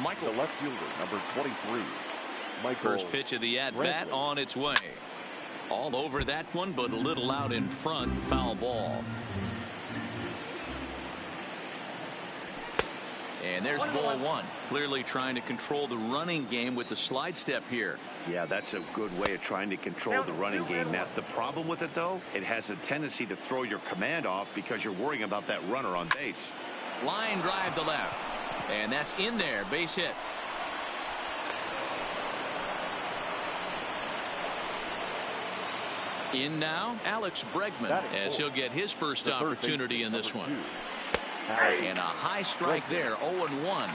Michael. The left fielder, number 23. Michael. First pitch of the at-bat on its way. All over that one, but a little out in front. Foul ball. And there's ball one. Clearly trying to control the running game with the slide step here. Yeah, that's a good way of trying to control the running game, Matt. The problem with it, though, it has a tendency to throw your command off because you're worrying about that runner on base. Line drive to left. And that's in there. Base hit. In now, Alex Bregman, as he'll get his first opportunity in this one. And a high strike there, 0-1.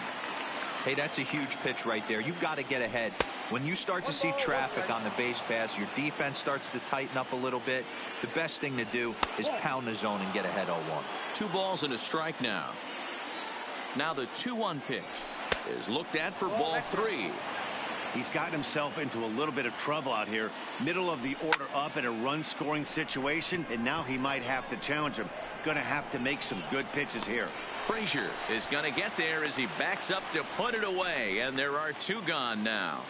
Hey, that's a huge pitch right there. You've got to get ahead. When you start to see traffic on the base pass, your defense starts to tighten up a little bit. The best thing to do is pound the zone and get ahead 0-1. 2 balls and a strike now. Now the 2-1 pitch is looked at for ball 3. He's got himself into a little bit of trouble out here. Middle of the order up in a run-scoring situation, and now he might have to challenge him. Going to have to make some good pitches here. Frazier is going to get there as he backs up to put it away, and there are 2 gone now.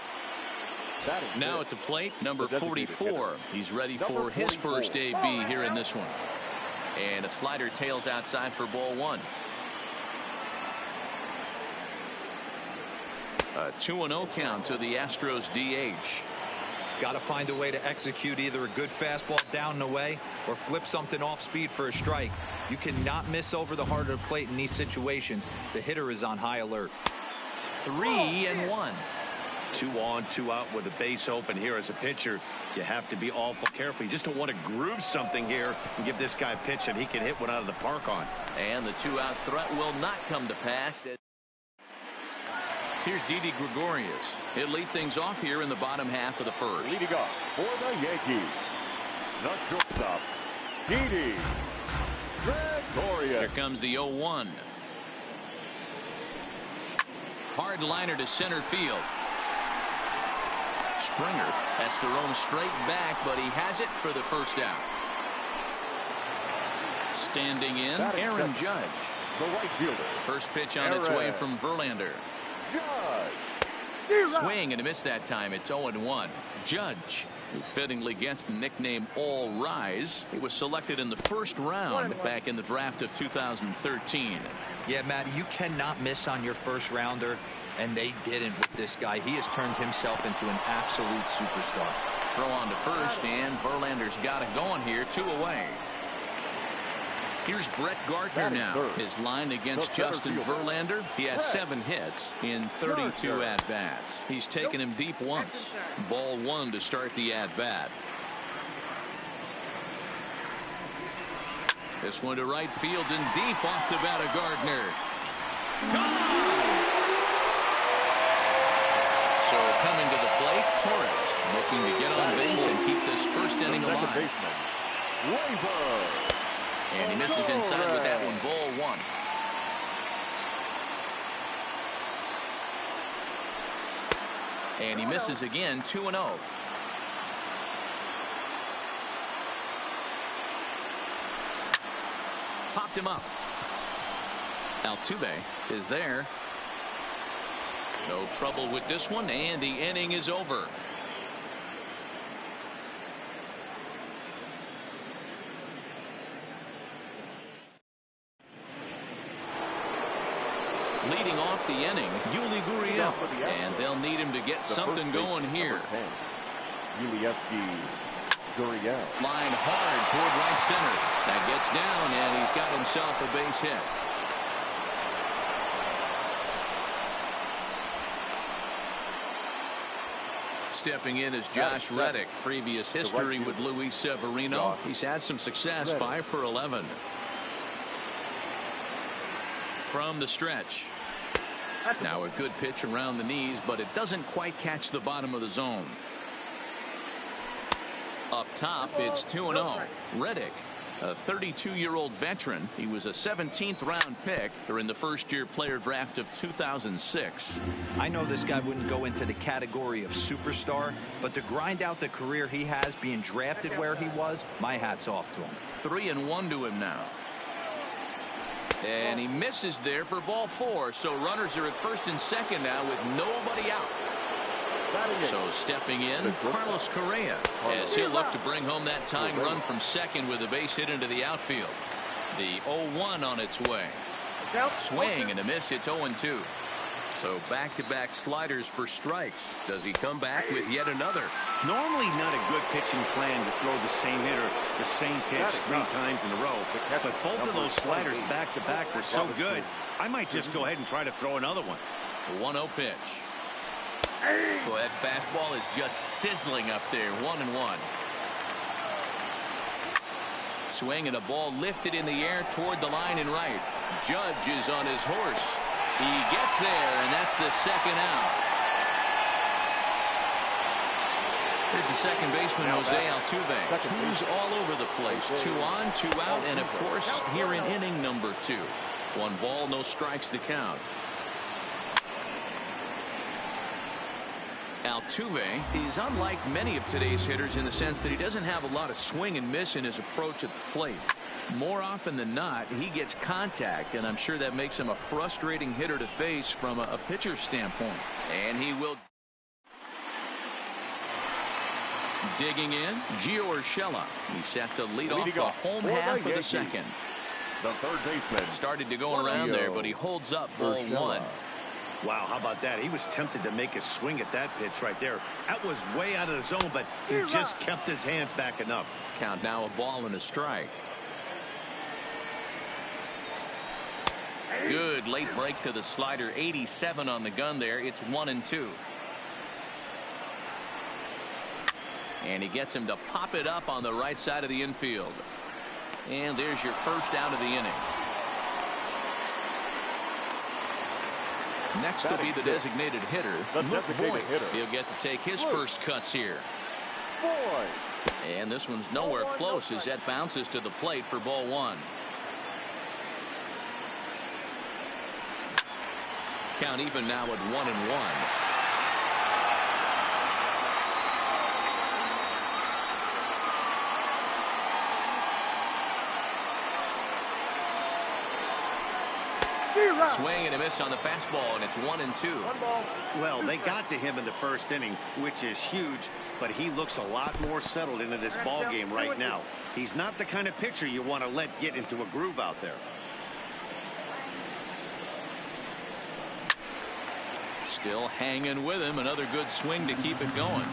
Now at the plate, number 44. He's ready for his first AB here in this one. And a slider tails outside for ball 1. A 2-0 count to the Astros DH. Got to find a way to execute either a good fastball down and away or flip something off speed for a strike. You cannot miss over the heart of the plate in these situations. The hitter is on high alert. 3-1. 2 on, 2 out with the base open here as a pitcher. You have to be awful careful. You just don't want to groove something here and give this guy a pitch that he can hit one out of the park on. And the 2-out threat will not come to pass. Here's Didi Gregorius. He'll lead things off here in the bottom half of the first. Leading off for the Yankees, the shortstop, Didi Gregorius. Here comes the 0-1. Hard liner to center field. Springer has to roam straight back, but he has it for the first out. Standing in, Aaron Judge. The right fielder. First pitch on its way from Verlander. Judge. Swing and a miss that time. It's 0-1. Judge, who fittingly gets the nickname All Rise. He was selected in the first round back in the draft of 2013. Yeah, Matt, you cannot miss on your first rounder, and they didn't with this guy. He has turned himself into an absolute superstar. Throw on to first, and Verlander's got it going here. 2 away. Here's Brett Gardner now. His line against Justin Verlander. He has 7 hits in 32 at-bats. He's taken him deep once. Ball 1 to start the at-bat. This one to right field and deep off the bat of Gardner. Gone! So coming to the plate, Torres looking to get on base and keep this first inning alive. And he misses inside with that one. Ball 1. And he misses again. 2-0. Popped him up. Altuve is there. No trouble with this one, and the inning is over. Leading off the inning, Yuli Gurriel, and they'll need him to get something going here. Gurriel. Line hard toward right center. That gets down, and he's got himself a base hit. Stepping in is Josh Reddick. Previous history with Luis Severino. He's had some success. 5 for 11. From the stretch. Now a good pitch around the knees, but it doesn't quite catch the bottom of the zone. Up top, it's 2-0. Reddick, a 32-year-old veteran. He was a 17th round pick during the first-year player draft of 2006. I know this guy wouldn't go into the category of superstar, but to grind out the career he has being drafted where he was, my hat's off to him. 3-1 to him now. And he misses there for ball 4. So runners are at first and second now with nobody out. So stepping in, Carlos Correa, as he'll look to bring home that tying run from second with a base hit into the outfield. The 0-1 on its way. Swing and a miss. It's 0-2. So back-to-back sliders for strikes. Does he come back with yet another? Normally not a good pitching plan to throw the same hitter the same pitch 3 times in a row. But both of those sliders back-to-back were so good, I might just go ahead and try to throw another one. 1-0 pitch. Boy, that fastball is just sizzling up there. 1-1. Swing and a ball lifted in the air toward the line and right. Judge is on his horse. He gets there, and that's the second out. Here's the second baseman, Jose Altuve. Two's all over the place. 2 on, 2 out, and of course, here in inning number 2. 1 ball, no strikes to count. Altuve is unlike many of today's hitters in the sense that he doesn't have a lot of swing and miss in his approach at the plate. More often than not, he gets contact, and I'm sure that makes him a frustrating hitter to face from a pitcher's standpoint. And he will. Digging in, Gio Urshela. He's set to lead off the home half of the second. The third baseman started to go around there, but he holds up ball 1. Wow, how about that? He was tempted to make a swing at that pitch right there. That was way out of the zone, but he just kept his hands back enough. Count now a ball and a strike. Good late break to the slider. 87 on the gun there. It's 1-2. And he gets him to pop it up on the right side of the infield. And there's your first out of the inning. Next will be the designated hitter, Luke Voigt. He'll get to take his first cuts here. And this one's nowhere close as that bounces to the plate for ball 1. Count even now at 1-1. Swing and a miss on the fastball, and it's 1-2. Well, they got to him in the first inning, which is huge, but he looks a lot more settled into this ball game right now. He's not the kind of pitcher you want to let get into a groove out there. Still hanging with him. Another good swing to keep it going.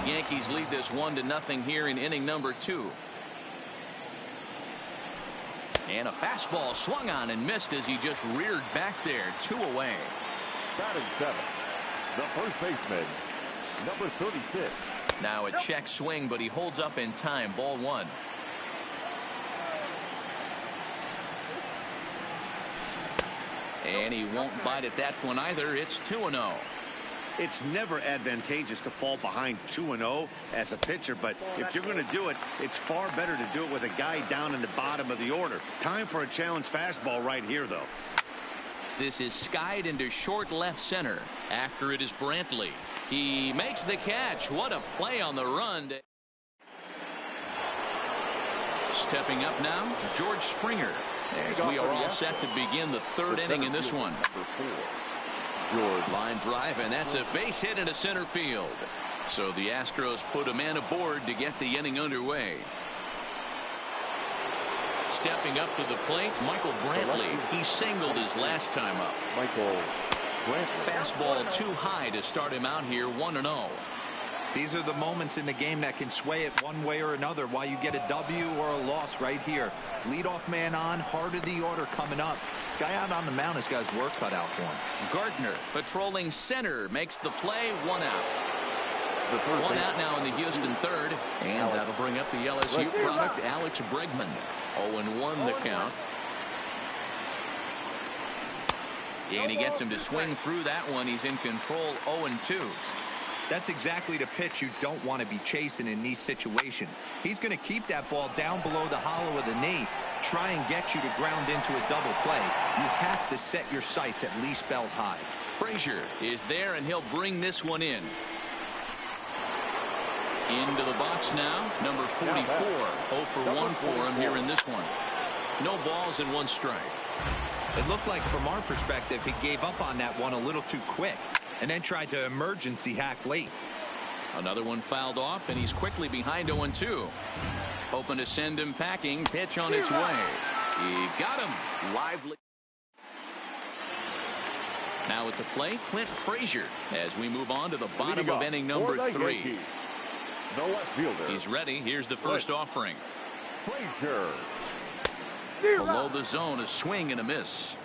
Yankees lead this 1-0 here in inning number 2. And a fastball swung on and missed as he just reared back there. 2 away. Batting 7. The first baseman, number 36. Now a check swing, but he holds up in time. Ball 1. And he won't bite at that one either. It's 2-0. It's never advantageous to fall behind 2-0 as a pitcher, but if you're going to do it, it's far better to do it with a guy down in the bottom of the order. Time for a challenge fastball right here, though. This is skied into short left center. After it is Brantley. He makes the catch. What a play on the run. Stepping up now, George Springer. As we are all set to begin the 3rd inning in this one. Line drive, and that's a base hit into center field. So the Astros put a man aboard to get the inning underway. Stepping up to the plate, Michael Brantley. He singled his last time up. Fastball too high to start him out here. 1-0. These are the moments in the game that can sway it one way or another. Why you get a W or a loss right here. Leadoff man on, heart of the order coming up. Guy out on the mound has got his work cut out for him. Gardner patrolling center makes the play. 1 out. 1 out now in the Houston 3rd, and that'll bring up the LSU product, Alex Bregman. 0-1 the count. And he gets him to swing through that one. He's in control. 0-2. That's exactly the pitch you don't want to be chasing in these situations. He's going to keep that ball down below the hollow of the knee, try and get you to ground into a double play. You have to set your sights at least belt high. Frazier is there, and he'll bring this one in. Into the box now, number 44. 0 for 1 for him here in this one. No balls and 1 strike. It looked like, from our perspective, he gave up on that one a little too quick and then tried to emergency hack late. Another one fouled off, and he's quickly behind 0-2. Hoping to send him packing. Pitch on its way. He got him. Lively. Now at the plate, Clint Frazier, as we move on to the bottom of inning number 3. The left fielder. He's ready. Here's the first offering. Frazier. Below the zone, a swing and a miss.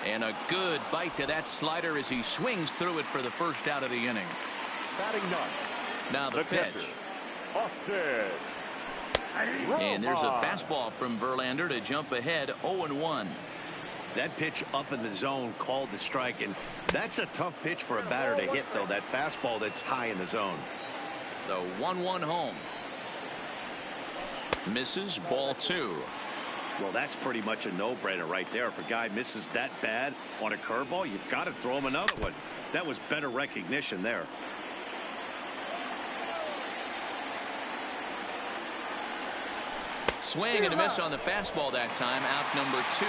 And a good bite to that slider as he swings through it for the first out of the inning. Batting ninth. Now the pitch. Austin. And there's a fastball from Verlander to jump ahead 0-1. That pitch up in the zone called the strike, and that's a tough pitch for a batter to hit, though. That fastball that's high in the zone. The 1-1 home. Misses, ball 2. Well, that's pretty much a no-brainer right there. If a guy misses that bad on a curveball, you've got to throw him another one. That was better recognition there. Swing and a miss on the fastball that time. Out number 2.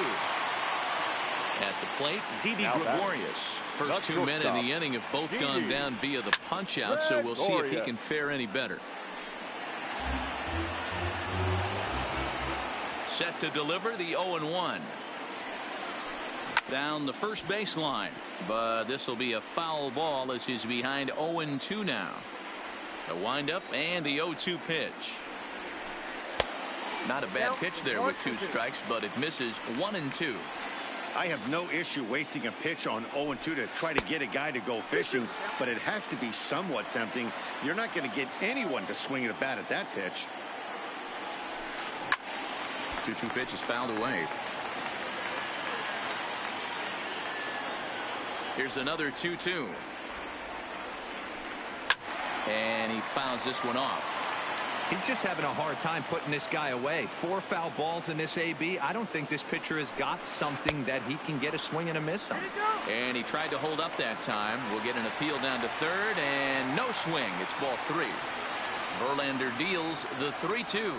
At the plate, Didi Gregorius. First 2 men in the inning have both gone down via the punch-out, so we'll see if he can fare any better. Set to deliver the 0-1. Down the first baseline, but this will be a foul ball as he's behind 0-2 now. The windup and the 0-2 pitch. Not a bad pitch there with 2 strikes, but it misses 1-2. I have no issue wasting a pitch on 0-2 to try to get a guy to go fishing, but it has to be somewhat tempting. You're not going to get anyone to swing the bat at that pitch. 2-2 pitch is fouled away. Here's another 2-2. And he fouls this one off. He's just having a hard time putting this guy away. 4 foul balls in this AB. I don't think this pitcher has got something that he can get a swing and a miss on. And he tried to hold up that time. We'll get an appeal down to third, and no swing. It's ball 3. Verlander deals the 3-2.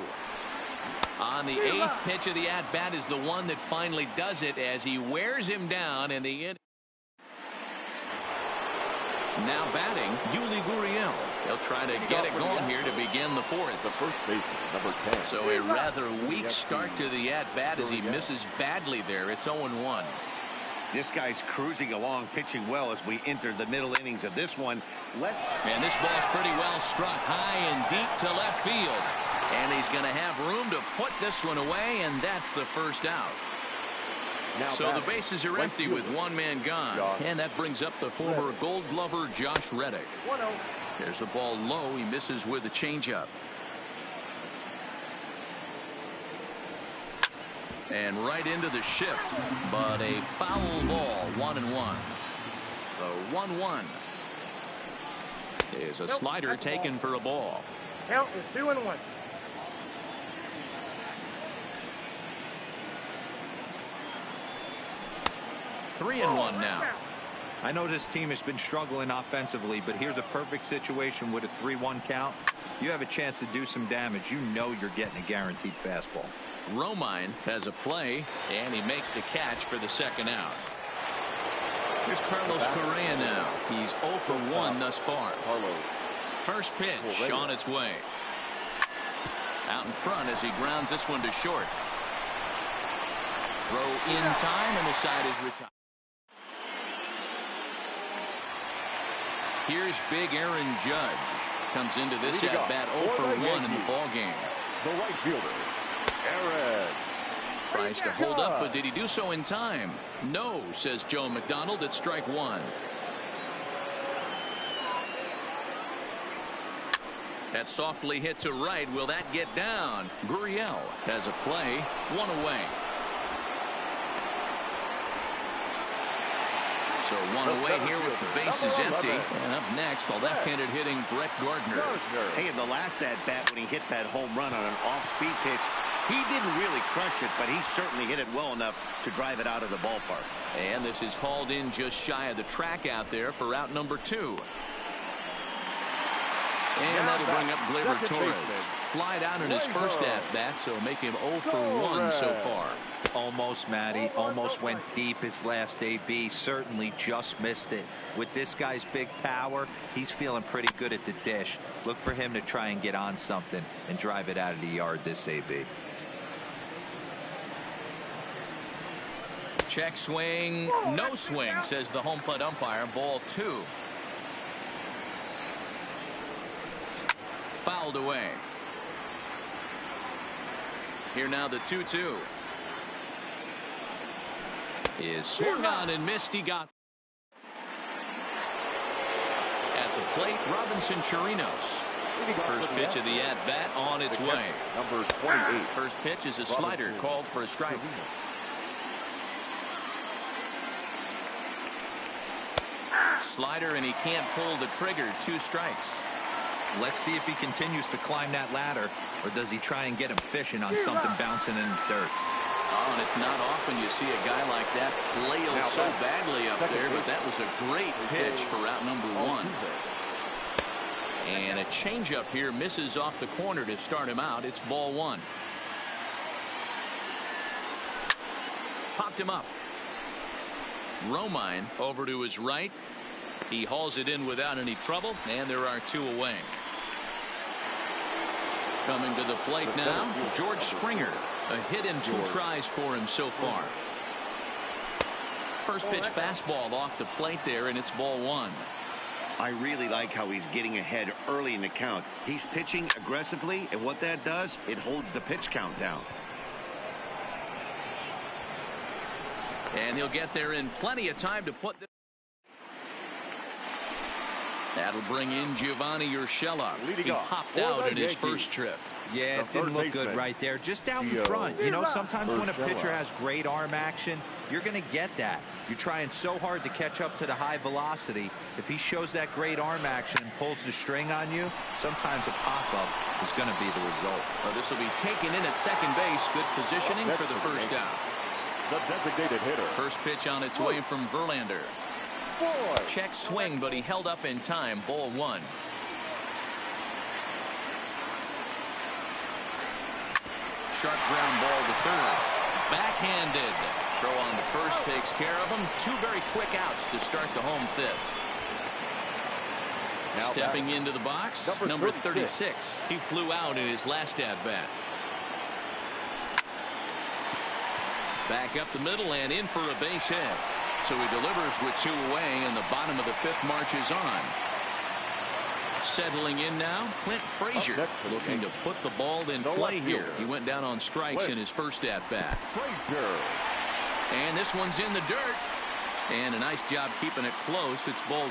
On the 8th pitch of the at-bat is the one that finally does it as he wears him down in the inning. Now batting, Yuli Gurriel. He'll try to get it going here to begin the 4th. The first baseman, number 10. So a rather weak start to the at-bat as he misses badly there. It's 0-1. This guy's cruising along, pitching well as we enter the middle innings of this one. And this ball's pretty well struck high and deep to left field. And he's going to have room to put this one away, and that's the first out. So the bases are empty with 1 man gone. And that brings up the former Gold Glover Josh Reddick. There's a ball low. He misses with a changeup. And right into the shift. But a foul ball, 1-1. The 1-1 is a slider taken for a ball. Count is 2-1. Three and 1 now. I know this team has been struggling offensively, but here's a perfect situation with a 3-1 count. You have a chance to do some damage. You know you're getting a guaranteed fastball. Romine has a play, and he makes the catch for the second out. Here's Carlos Correa now. He's 0 for 1 thus far. First pitch on its way. Out in front as he grounds this one to short. Throw in time, and the side is retired. Here's big Aaron Judge. Comes into this at bat 0 for 1 in the ball game. The right fielder, Aaron. Tries to hold up, but did he do so in time? No, says Joe McDonald at strike 1. That softly hit to right. Will that get down? Gurriel has a play. 1 away. So So one away here with the bases empty. And up next, the left-handed hitting Brett Gardner. Hey, in the last at-bat when he hit that home run on an off-speed pitch, he didn't really crush it, but he certainly hit it well enough to drive it out of the ballpark. And this is hauled in just shy of the track out there for out number 2. And that'll bring up Gleyber Torres. Flied out in his first at-bat, so make him 0 for 1 so far. Almost, Matty. Almost went deep his last AB. Certainly just missed it. With this guy's big power, he's feeling pretty good at the dish. Look for him to try and get on something and drive it out of the yard this AB. Check swing. No swing, says the home plate umpire. Ball 2. Fouled away. Here now the 2-2. Is swung on and missed. He got at the plate. Robinson Chirinos. First pitch of the at-bat on its way. Number 28. First pitch is a slider called for a strike. Slider, and he can't pull the trigger. 2 strikes. Let's see if he continues to climb that ladder, or does he try and get him fishing on something bouncing in the dirt. Oh, and it's not often you see a guy like that flail so badly up there, but that was a great pitch for out number 1. And a changeup here misses off the corner to start him out. It's ball 1. Popped him up. Romine over to his right. He hauls it in without any trouble, and there are 2 away. Coming to the plate now, George Springer. A hit in 2 tries for him so far. First pitch fastball off the plate there, and it's ball 1. I really like how he's getting ahead early in the count. He's pitching aggressively, and what that does, it holds the pitch count down. And he'll get there in plenty of time to put this. That'll bring in Giovanni Urshela. He popped out in his first trip. Yeah, it didn't look good right there. Just down in front. You know, sometimes when a pitcher has great arm action, you're going to get that. You're trying so hard to catch up to the high velocity. If he shows that great arm action and pulls the string on you, sometimes a pop-up is going to be the result. Well, this will be taken in at second base. Good positioning for the first out. The designated hitter. First pitch on its way from Verlander. Check swing, but he held up in time. Ball 1. Sharp ground ball to third. Backhanded. Throw on the first takes care of him. 2 very quick outs to start the home 5th. Now stepping into the box, number 36. He flew out in his last at-bat. Back up the middle and in for a base hit. So he delivers with 2 away, and the bottom of the 5th marches on. Settling in now, Clint Frazier, looking to put the ball in play here. He went down on strikes in his first at-bat. And this one's in the dirt. And a nice job keeping it close. It's ball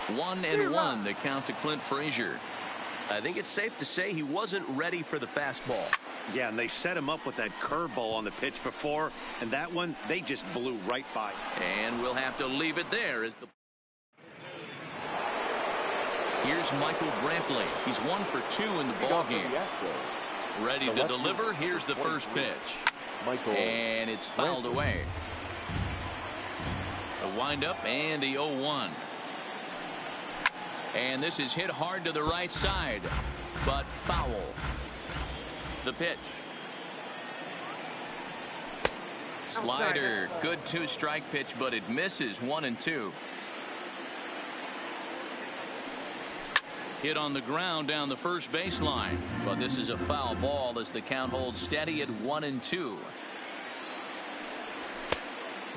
1. 1-1, the count to Clint Frazier. I think it's safe to say he wasn't ready for the fastball. Yeah, and they set him up with that curveball on the pitch before, and that one, they just blew right by. And we'll have to leave it there as the... Here's Michael Brantley. He's 1 for 2 in the ballgame. Ready to deliver. Here's the first pitch. And it's fouled away. A windup and a 0-1. And this is hit hard to the right side, but foul. The pitch. Slider. Good 2-strike pitch, but it misses. 1-2. Hit on the ground down the first baseline, but this is a foul ball as the count holds steady at 1-2.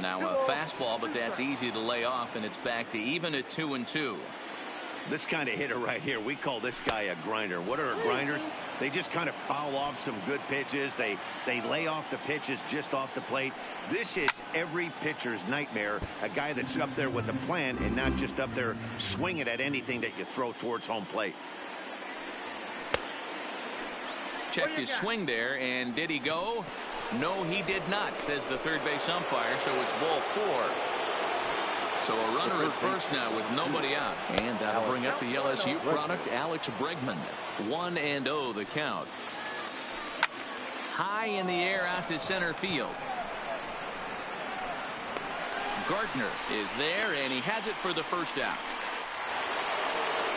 Now a fastball, but that's easy to lay off, and it's back to even at 2-2. This kind of hitter right here, we call this guy a grinder. What are grinders? They just kind of foul off some good pitches. They lay off the pitches just off the plate. This is every pitcher's nightmare, a guy that's up there with a plan and not just up there swinging at anything that you throw towards home plate. Checked his swing there, and did he go? No, he did not, says the third base umpire, so it's ball 4. So a runner at first now with nobody out. And that'll bring up the LSU product, Alex Bregman. 1-0 the count. High in the air out to center field. Gardner is there, and he has it for the first out.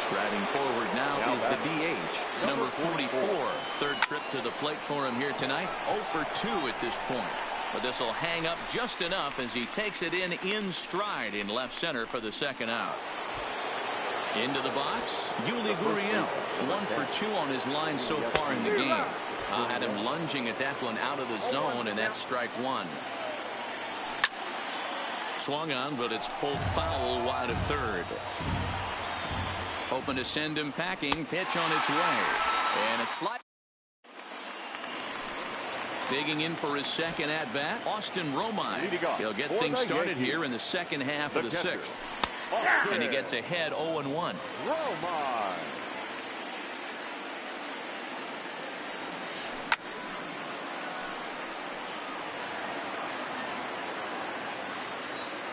Striding forward now is the DH, number 44. Third trip to the plate for him here tonight. 0 for 2 at this point. But this will hang up just enough as he takes it in stride in left center for the second out. Into the box, Yuli Gurriel. 1 for 2 on his line so far in the game. Had him lunging at that one out of the zone, and that's strike 1. Swung on, but it's pulled foul wide of third. Hoping to send him packing. Pitch on its way. And it's fly. Digging in for his second at-bat, Austin Romine. He'll get things started here in the second half of the 6th. And he gets ahead 0-1. Romine.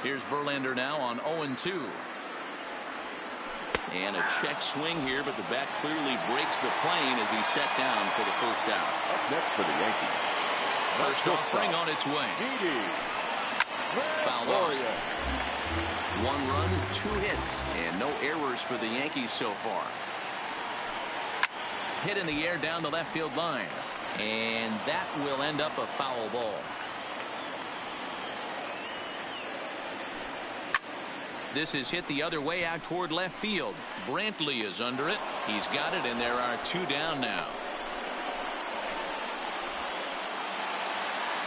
Here's Verlander now on 0-2. And a check swing here, but the bat clearly breaks the plane as he's set down for the first out. Up next for the Yankees. First offering on its way. Foul off. 1 run, 2 hits, and no errors for the Yankees so far. Hit in the air down the left field line. And that will end up a foul ball. This is hit the other way out toward left field. Brantley is under it. He's got it, and there are 2 down now.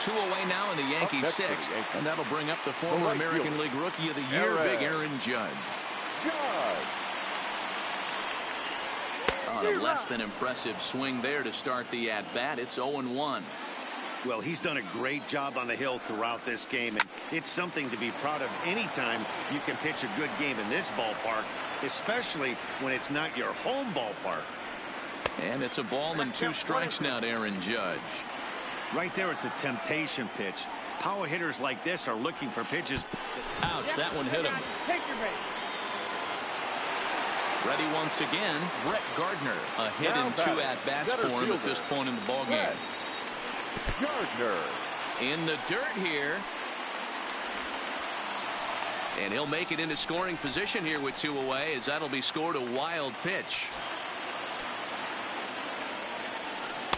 2 away now in the Yankees 6th. And that'll bring up the former American League Rookie of the Year, Big Aaron Judge. On a less than impressive swing there to start the at-bat. It's 0-1. Well, he's done a great job on the hill throughout this game, and it's something to be proud of anytime you can pitch a good game in this ballpark, especially when it's not your home ballpark. And it's a ball and 2 strikes now to Aaron Judge. Right there, it's a temptation pitch. Power hitters like this are looking for pitches. Ouch, that one hit him. Take your base. Ready once again, Brett Gardner. A hit in 2 at-bats for him at this point in the ballgame. Gardner in the dirt here, and he'll make it into scoring position here with 2 away, as that'll be scored. A wild pitch,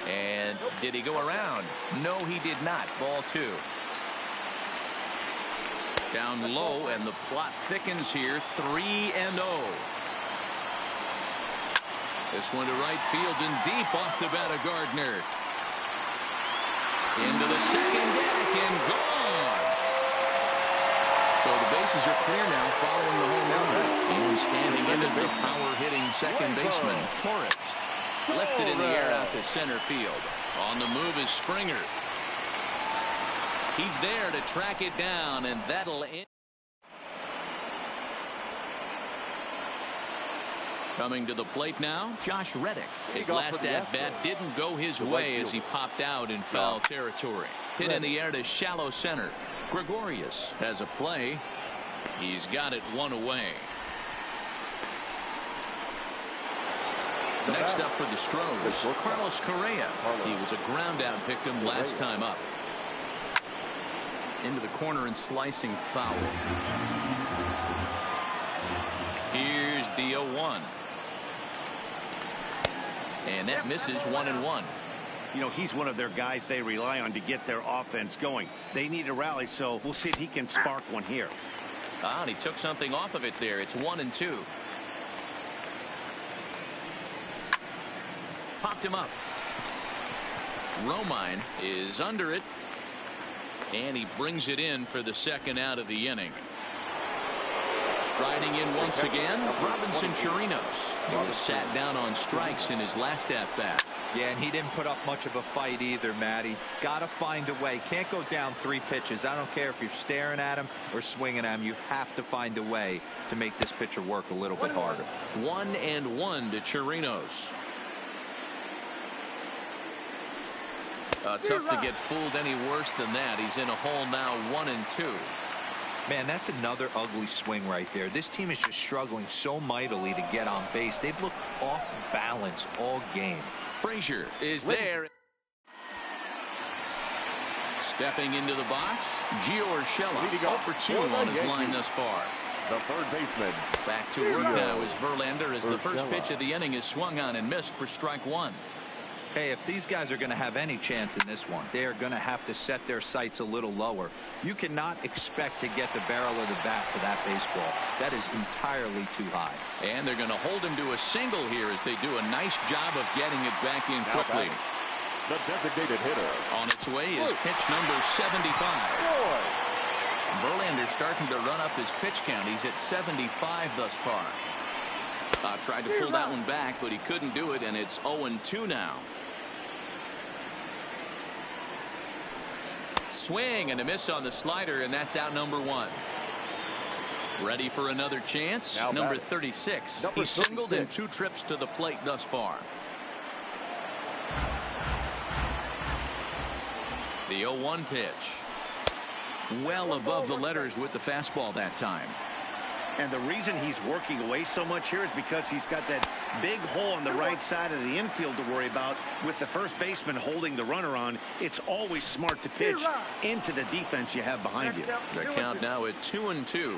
and did he go around? No, he did not. Ball 2. Down low, and the plot thickens here. 3-0. This one to right field and deep off the bat of Gardner. Into the second deck and gone. So the bases are clear now following the home run. And standing in is the power-hitting second baseman, Torres. Lifted in the air out to center field. On the move is Springer. He's there to track it down, and that'll end. Coming to the plate now, Josh Reddick. His last at-bat didn't go his way as he popped out in foul territory. Hit in the air to shallow center. Gregorius has a play. He's got it 1 away. Next up for the Stros, Carlos Correa. He was a ground-out victim last time up. Into the corner and slicing foul. Here's the 0-1. And that misses 1-1. You know, he's one of their guys they rely on to get their offense going. They need a rally, so we'll see if he can spark one here. And he took something off of it there. It's 1-2. Popped him up. Romine is under it. And he brings it in for the second out of the inning. Striding in once again, Robinson Chirinos. He was sat down on strikes in his last at-bat. Yeah, and he didn't put up much of a fight either, Matty. Got to find a way. Can't go down 3 pitches. I don't care if you're staring at him or swinging at him. You have to find a way to make this pitcher work a little bit harder. 1-1 to Chirinos. Tough to get fooled any worse than that. He's in a hole now, 1-2. Man, that's another ugly swing right there. This team is just struggling so mightily to get on base. They've looked off balance all game. Frazier is there. Stepping into the box, Gio Urshela, 0 for 2 on his line thus far. The third baseman. Back to work now is Verlander as the first pitch of the inning is swung on and missed for strike one. Hey, if these guys are going to have any chance in this one, they are going to have to set their sights a little lower. You cannot expect to get the barrel of the bat to that baseball. That is entirely too high. And they're going to hold him to a single here as they do a nice job of getting it back in quickly. The designated hitter. On its way is pitch number 75. Verlander starting to run up his pitch count. He's at 75 thus far. Tried to pull that one back, but he couldn't do it, and it's 0-2 now. Swing and a miss on the slider, and that's out number 1. Ready for another chance. Number 36. He's singled in 2 trips to the plate thus far. The 0-1 pitch. Well above the letters with the fastball that time. And the reason he's working away so much here is because he's got that big hole on the right side of the infield to worry about. With the first baseman holding the runner on, it's always smart to pitch into the defense you have behind you. The count now at 2-2.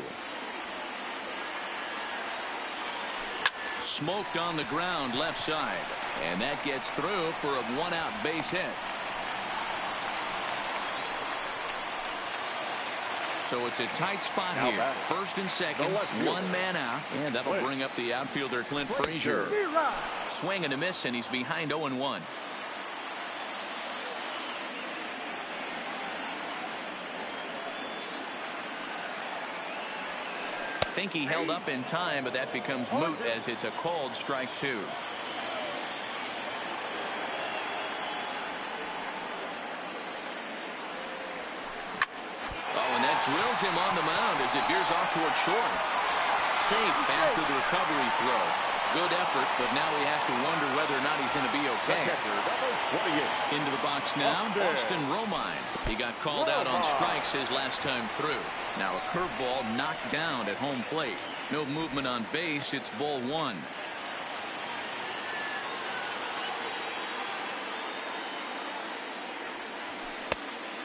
Smoked on the ground left side, and that gets through for a 1-out base hit. So it's a tight spot here. First and second, 1 man out, and that'll bring up the outfielder Clint Frazier. Swing and a miss, and he's behind 0-1. I think he held up in time, but that becomes moot as it's a called strike 2. Drills him on the mound as it veers off toward short. Safe after the recovery throw. Good effort, but now we have to wonder whether or not he's going to be okay. Into the box now, Austin Romine. He got called out on strikes his last time through. Now a curveball knocked down at home plate. No movement on base. It's ball 1.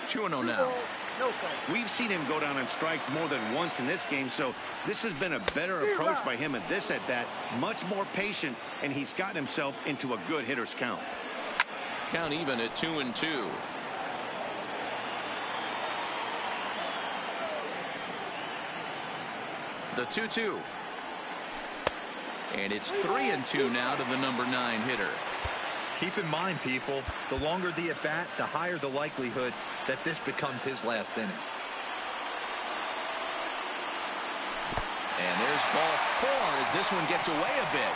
Two-0 now. We've seen him go down on strikes more than once in this game, so this has been a better approach by him at this at-bat. Much more patient, and he's gotten himself into a good hitter's count. Count even at 2-2. The 2-2. And it's 3-2 now to the number 9 hitter. Keep in mind, people, the longer the at-bat, the higher the likelihood that this becomes his last inning. And there's ball 4 as this one gets away a bit.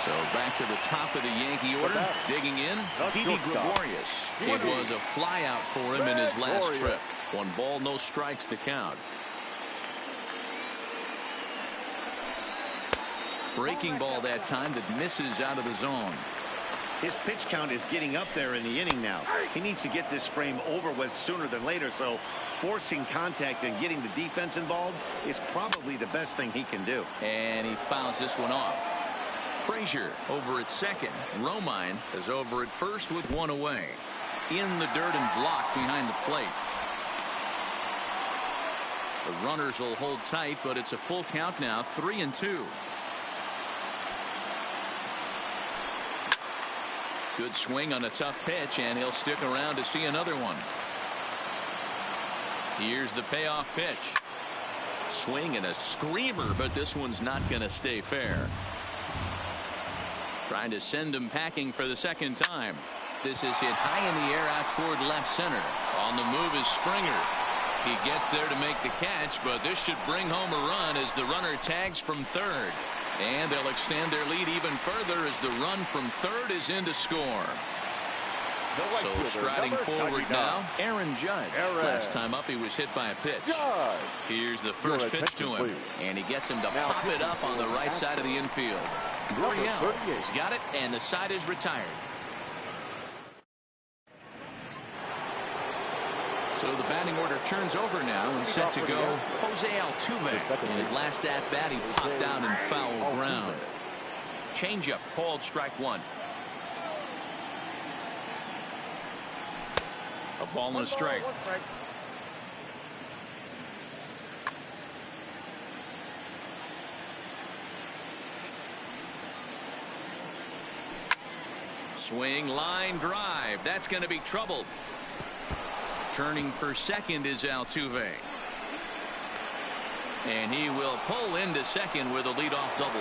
So back to the top of the Yankee order. Digging in, Didi Gregorius. It was a flyout for him in his last trip. 1 ball, no strikes to count. Breaking ball that time that misses out of the zone. His pitch count is getting up there in the inning now. He needs to get this frame over with sooner than later, so forcing contact and getting the defense involved is probably the best thing he can do. And he fouls this one off. Frazier over at second. Romine is over at first with 1 away. In the dirt and blocked behind the plate. The runners will hold tight, but it's a full count now, 3-2. Good swing on a tough pitch, and he'll stick around to see another one. Here's the payoff pitch. Swing and a screamer, but this one's not going to stay fair. Trying to send him packing for the second time. This is hit high in the air out toward left center. On the move is Springer. He gets there to make the catch, but this should bring home a run as the runner tags from third. And they'll extend their lead even further as the run from third is in to score. So striding forward now, Aaron Judge. Last time up he was hit by a pitch. Here's the first pitch to him. And he gets him to pop it up on the right side of the infield. Gurriel has got it, and the side is retired. So the batting order turns over now and set to go Jose Altuve. In his last at-bat, he popped out in foul ground. Changeup called strike one. A ball and a strike. Swing, line drive. That's going to be trouble. Turning for second is Altuve. And he will pull into second with a leadoff double.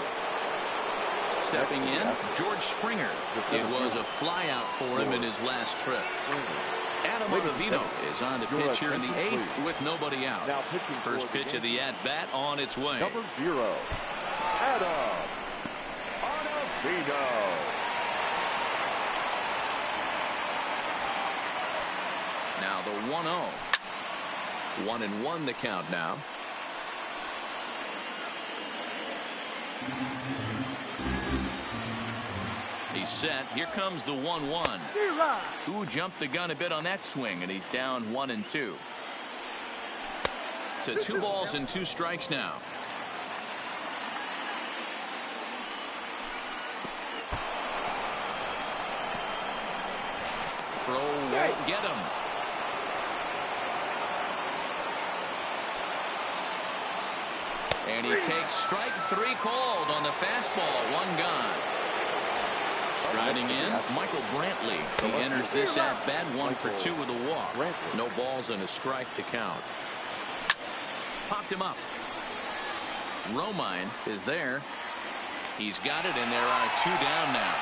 Stepping in, George Springer. It was a flyout for him in his last trip. Adam Ottavino is on the pitch here in the 8th with nobody out. First pitch of the at-bat on its way. Number 0, Adam Ottavino. Now the 1-0. 1-1 the count now. He's set. Here comes the 1-1. Who jumped the gun a bit on that swing, and he's down 1-2. To 2 balls and 2 strikes now. Throw won't get him. And he takes strike 3 called on the fastball. 1 gone. Striding in, Michael Brantley. He enters this at-bat 1 for 2 with a walk. No balls and a strike to count. Popped him up. Romine is there. He's got it, and there are 2 down now.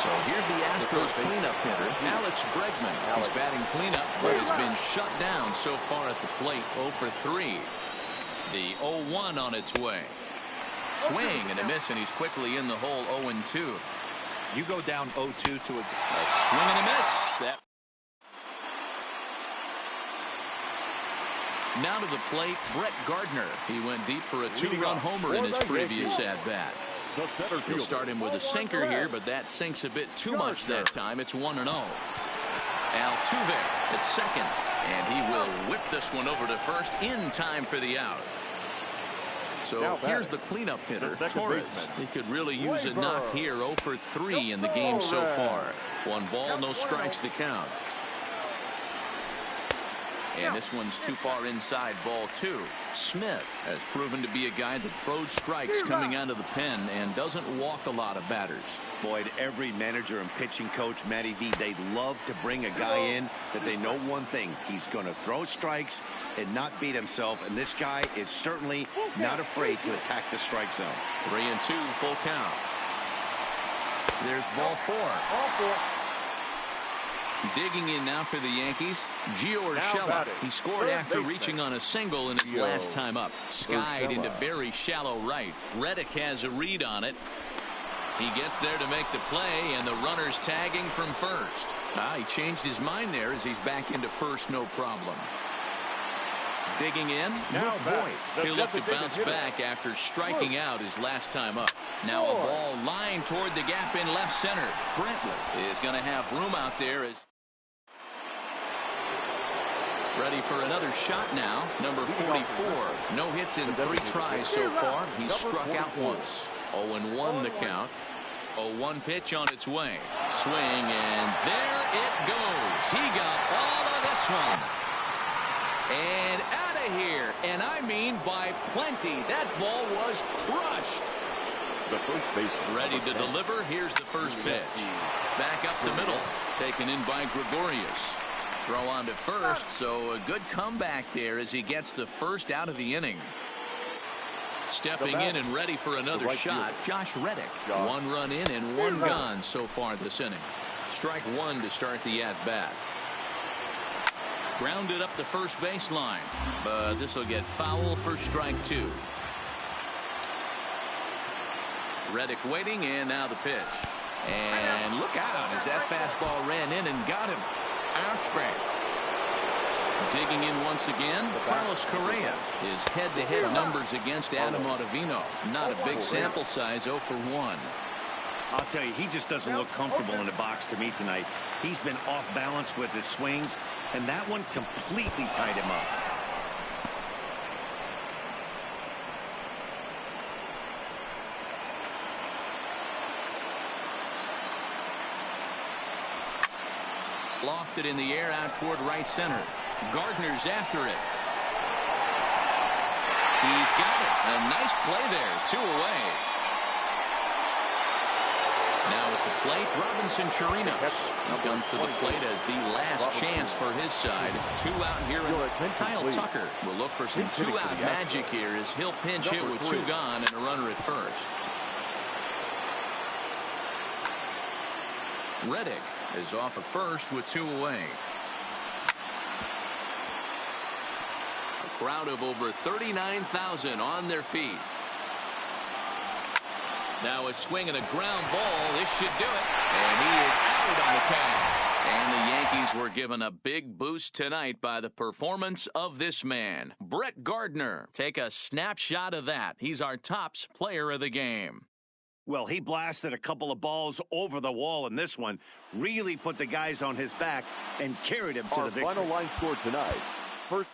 So here's the Astros cleanup hitter, Alex Bregman. He's batting cleanup, but has been shut down so far at the plate. 0 for 3. The 0-1 on its way. Swing and a miss, and he's quickly in the hole. 0-2. You go down 0-2 to a swing and a miss. Now to the plate, Brett Gardner. He went deep for a 2-run homer in his previous at-bat. He'll start him with a sinker here, but that sinks a bit too much that time. It's 1-0. Altuve at second, and he will whip this one over to first in time for the out. So here's the cleanup hitter, Torres. He could really use a knock here. 0 for 3 in the game so far. 1 ball, no strikes to count. And this one's too far inside, ball 2. Smith has proven to be a guy that throws strikes coming out of the pen and doesn't walk a lot of batters. Boyd, every manager and pitching coach, Matty V, they love to bring a guy in that they know one thing. He's going to throw strikes and not beat himself. And this guy is certainly not afraid to attack the strike zone. 3-2, full count. There's ball 4. Digging in now for the Yankees, Gio Urshela. He scored after reaching on a single in his last time up. Skied into very shallow right. Reddick has a read on it. He gets there to make the play, and the runner's tagging from first. He changed his mind there as he's back into first, no problem. Digging in, Luke Voigt. He'll look to bounce back after striking out his last time up. Now a ball lined toward the gap in left center. Brantley is going to have room out there as ready for another shot now. Number 44. No hits in 3 tries so far. He's struck out once. 0-1 the count. 0-1 pitch on its way. Swing, and there it goes. He got all of this one. And out of here. And I mean by plenty. That ball was crushed. The first baseman ready to deliver. Here's the first pitch. Back up the middle. Taken in by Gregorius. Throw on to first. So a good comeback there as he gets the first out of the inning. Stepping in and ready for another shot, Josh Reddick. 1 run in and 1 gone so far this inning. Strike 1 to start the at-bat. Grounded up the first baseline, but this will get foul for strike 2. Reddick waiting, and now the pitch. And look out as that fastball ran in and got him. Ouchback. Digging in once again, Carlos Correa. His head-to-head numbers against Adam Ottavino. Not a big sample size, 0 for 1. tell you, he just doesn't look comfortable in the box to me tonight. He's been off balance with his swings, and that one completely tied him up. Lofted in the air out toward right center. Gardner's after it. He's got it. A nice play there. 2 away. Now at the plate, Robinson Chirinos. He comes to the plate as the last chance for his side. 2 out here. Kyle Tucker will look for some 2-out magic here as he'll pinch hit with 2 gone and a runner at first. Reddick is off at first with 2 away. A crowd of over 39,000 on their feet. Now a swing and a ground ball. This should do it. And he is out on the tag. And the Yankees were given a big boost tonight by the performance of this man, Brett Gardner. Take a snapshot of that. He's our tops player of the game. Well, he blasted a couple of balls over the wall in this one, really put the guys on his back and carried him to the victory. Our final line score tonight. First.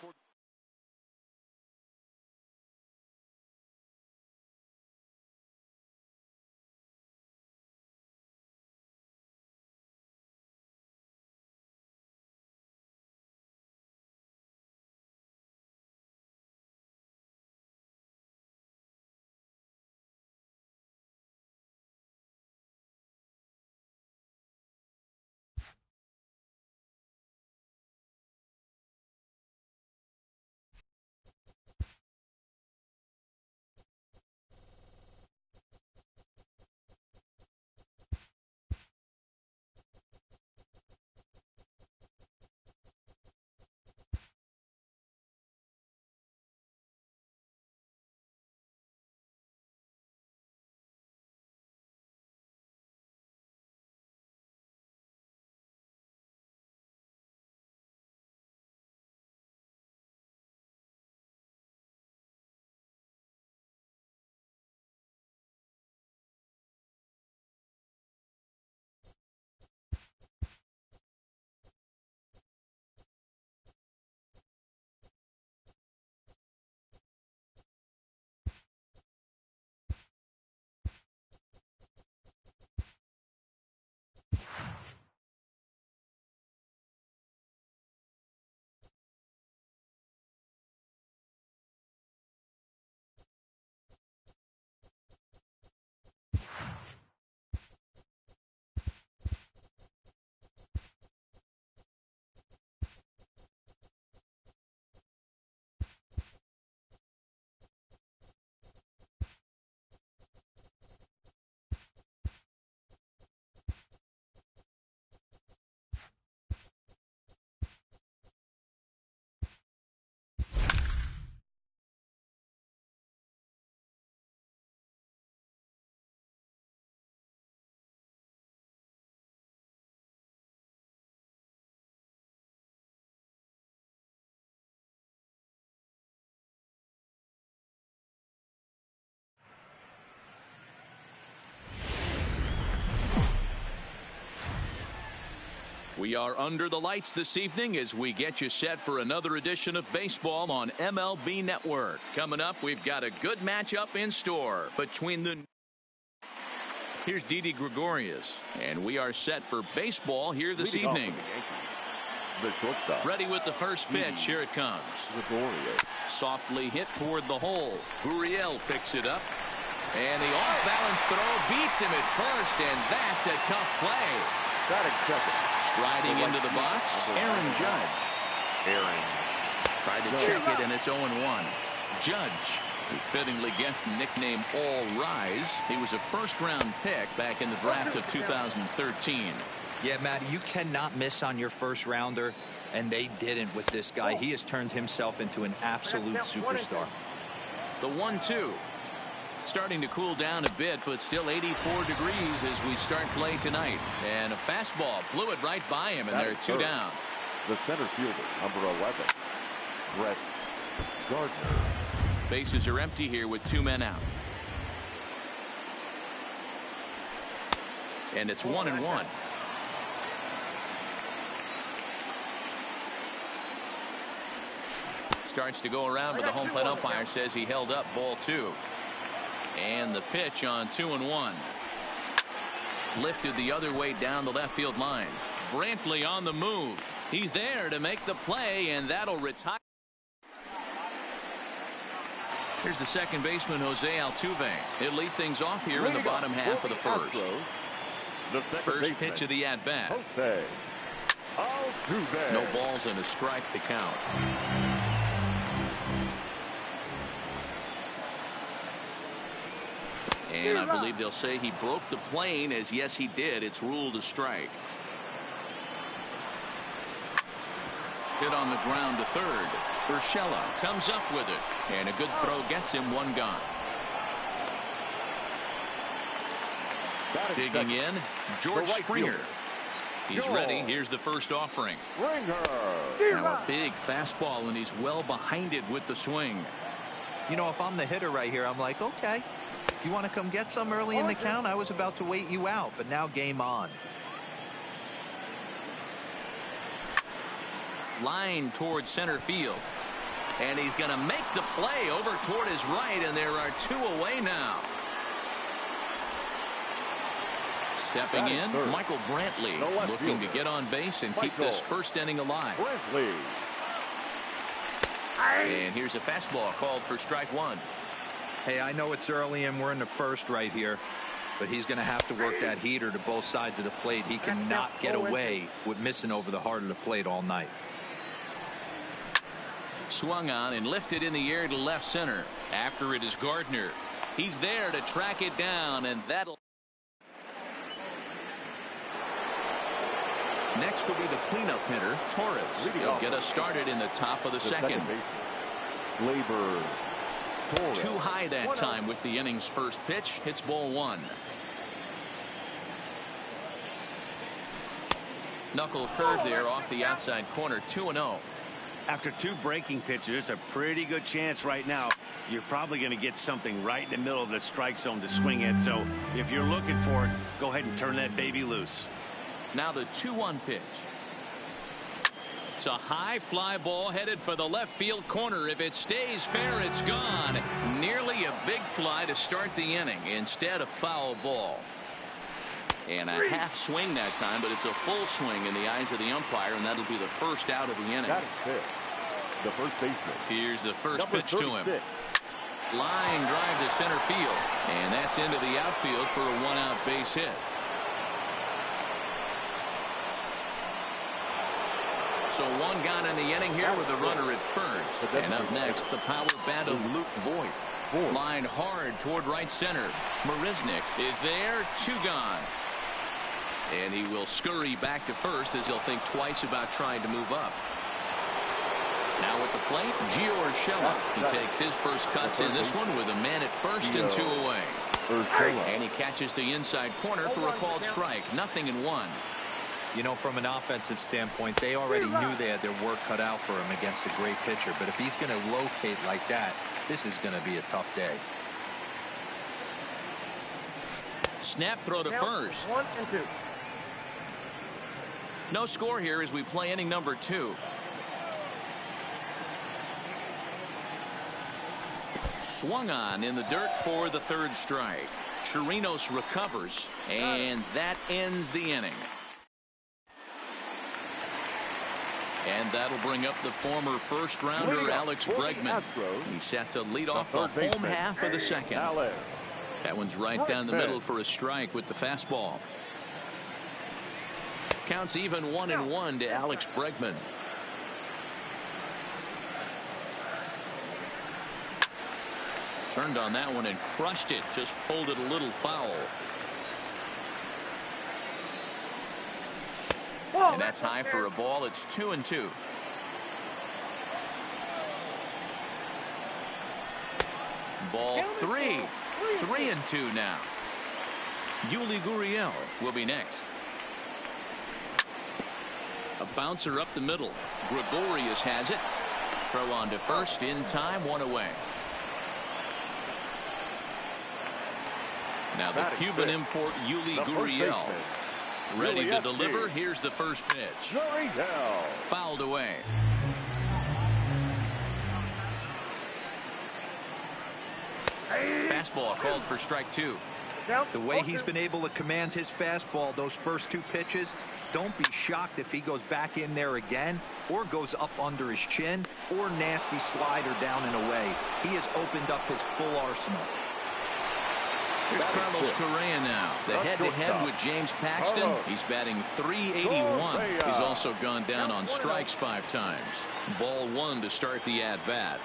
We are under the lights this evening as we get you set for another edition of baseball on MLB Network. Coming up, we've got a good matchup in store between the... Here's Didi Gregorius, and we are set for baseball here this evening. The shortstop. Ready with the first pitch. Here it comes. Softly hit toward the hole. Gurriel picks it up. And the off-balance throw beats him at first, and that's a tough play. Striding into the box, Aaron Judge. Aaron tried to check it, and it's 0-1. Judge, who fittingly gets the nickname All Rise. He was a first-round pick back in the draft of 2013. Yeah, Matt, you cannot miss on your first rounder, and they didn't with this guy. He has turned himself into an absolute superstar. The 1-2. Starting to cool down a bit, but still 84 degrees as we start play tonight. And a fastball flew it right by him, and they're 2 down. The center fielder, number 11, Brett Gardner. Bases are empty here with 2 men out. And it's 1-1. Starts to go around, but the home plate umpire says he held up ball 2. And the pitch on 2-1. Lifted the other way down the left field line. Brantley on the move. He's there to make the play, and that'll retire. Here's the second baseman, Jose Altuve. He'll lead things off here in the bottom half of the first. First pitch of the at-bat. No balls and a strike to count. And I believe they'll say he broke the plane, as yes he did. It's ruled a strike. Hit on the ground to third. Urshela comes up with it, and a good throw gets him one gone. Digging in, George Springer. He's ready. Here's the first offering. Now a big fastball, and he's well behind it with the swing. You know, if I'm the hitter right here, I'm like, okay, you want to come get some early in the count? I was about to wait you out, but now game on. Line towards center field. And he's going to make the play over toward his right, and there are 2 away now. Stepping in, Michael Brantley, looking to get on base and keep this first inning alive. And here's a fastball called for strike 1. Hey, I know it's early and we're in the first right here, but he's going to have to work that heater to both sides of the plate. He cannot get away with missing over the heart of the plate all night. Swung on and lifted in the air to left center. After it is Gardner. He's there to track it down, and that'll. Next will be the cleanup hitter, Torres. He'll get us started in the top of the second. Too high that time with the inning's first pitch. Hits ball 1. Knuckle curve there off the outside corner. 2-0. After 2 breaking pitches, a pretty good chance right now. You're probably going to get something right in the middle of the strike zone to swing at. So if you're looking for it, go ahead and turn that baby loose. Now the 2-1 pitch. It's a high fly ball headed for the left field corner. If it stays fair, it's gone. Nearly a big fly to start the inning. Instead, a foul ball. And a half swing that time, but it's a full swing in the eyes of the umpire, and that'll be the first out of the inning. The first baseman. Here's the first pitch to him. Line drive to center field, and that's into the outfield for a 1-out base hit. So 1 gone in the inning here with a runner at first. And up next, the power bat of Luke Voigt. Line hard toward right center. Marisnick is there. 2 gone. And he will scurry back to first as he'll think twice about trying to move up. Now at the plate, Gio Urshela. He takes his first cuts in this one with a man at first and 2 away. And he catches the inside corner for a called strike. 0-1. You know, from an offensive standpoint, they already knew they had their work cut out for him against a great pitcher. But if he's going to locate like that, this is going to be a tough day. Snap throw to first. 1-2. No score here as we play inning number 2. Swung on in the dirt for the 3rd strike. Chirinos recovers, and that ends the inning. And that'll bring up the former first-rounder Alex Bregman. He's set to lead off the home half of the second. That one's right down the middle for a strike with the fastball. Counts even 1-1 to Alex Bregman. Turned on that one and crushed it. Just pulled it a little foul. And that's high for a ball. It's 2-2. Ball 3. 3-2 now. Yuli Gurriel will be next. A bouncer up the middle. Gregorius has it. Throw on to first in time. 1 away. Now the Cuban import Yuli Gurriel ready to deliver. Here's the first pitch. Fouled away. Fastball called for strike 2. The way he's been able to command his fastball those first 2 pitches, don't be shocked if he goes back in there again or goes up under his chin or nasty slider down and away. He has opened up his full arsenal. Here's Carlos Correa now. The head-to-head with James Paxton. He's batting .381. He's also gone down on strikes 5 times. Ball 1 to start the at-bat.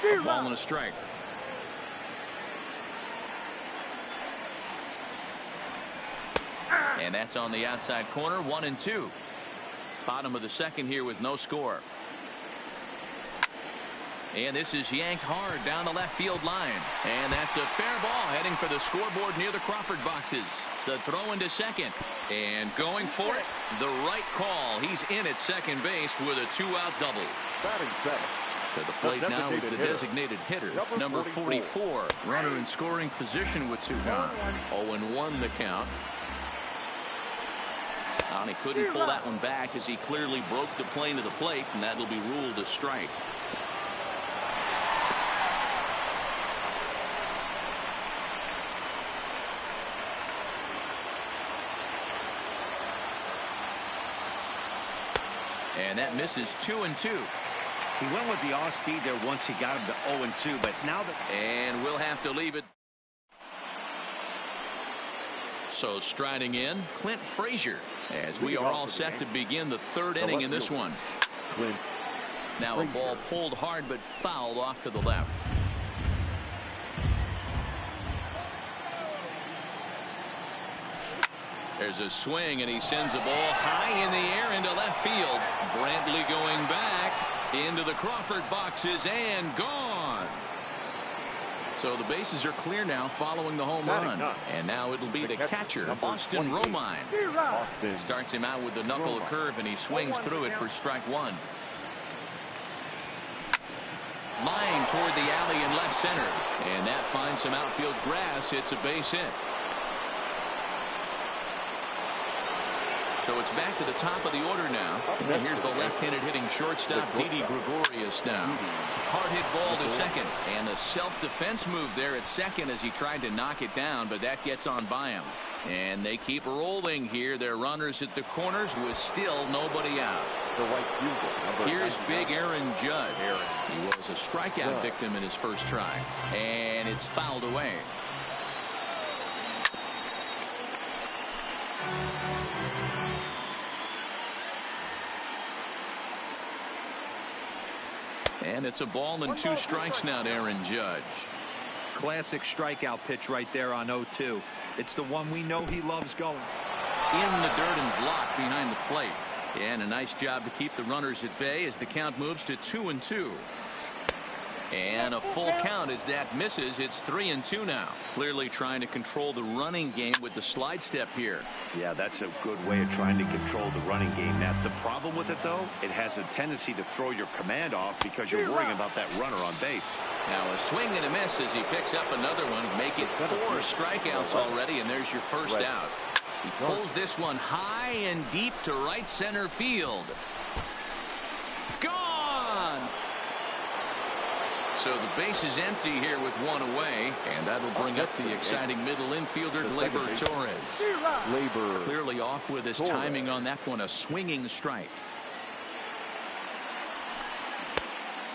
A ball and a strike. And that's on the outside corner. 1-2. Bottom of the second here with no score. And this is yanked hard down the left field line. And that's a fair ball heading for the scoreboard near the Crawford boxes. The throw into second. And going for it, the right call. He's in at second base with a 2-out double. Batting 7th. To the plate now is the designated hitter, number 44. Runner in scoring position with 2 gone. 0-1 the count. And he couldn't pull that one back as he clearly broke the plane to the plate, and that'll be ruled a strike. And that misses 2-2. He went with the off speed there once he got him to 0-2, but now that... And we'll have to leave it. So striding in, Clint Frazier, as we are all set to begin the 3rd inning in this one. Now a ball pulled hard but fouled off to the left. There's a swing, and he sends a ball high in the air into left field. Brantley going back into the Crawford boxes and gone. So the bases are clear now following the home run. And now it'll be the catcher, Austin Romine. Starts him out with the knuckle curve, and he swings through it for strike 1. Line toward the alley in left center. And that finds some outfield grass. It's a base hit. So it's back to the top of the order now. And here's the left-handed hitting shortstop, Didi Gregorius now. Hard hit ball to second. And the self-defense move there at second as he tried to knock it down, but that gets on by him. And they keep rolling here. Their runners at the corners with still nobody out. Here's big Aaron Judge. He was a strikeout victim in his first try. And it's fouled away. And it's a ball and 2 strikes now to Aaron Judge. Classic strikeout pitch right there on 0-2. It's the one we know he loves going. In the dirt and blocked behind the plate. And a nice job to keep the runners at bay as the count moves to 2-2. And a full count as that misses. It's 3-2 now. Clearly trying to control the running game with the slide step here. Yeah, that's a good way of trying to control the running game. Now, the problem with it, though, it has a tendency to throw your command off because you're worrying about that runner on base. Now a swing and a miss as he picks up another one. Make it 4 strikeouts already, and there's your first out. He pulls this one high and deep to right center field. Gone! So the base is empty here with 1 away, and that'll bring up the exciting middle infielder, Gleyber Torres. Clearly off with his timing on that one, a swinging strike.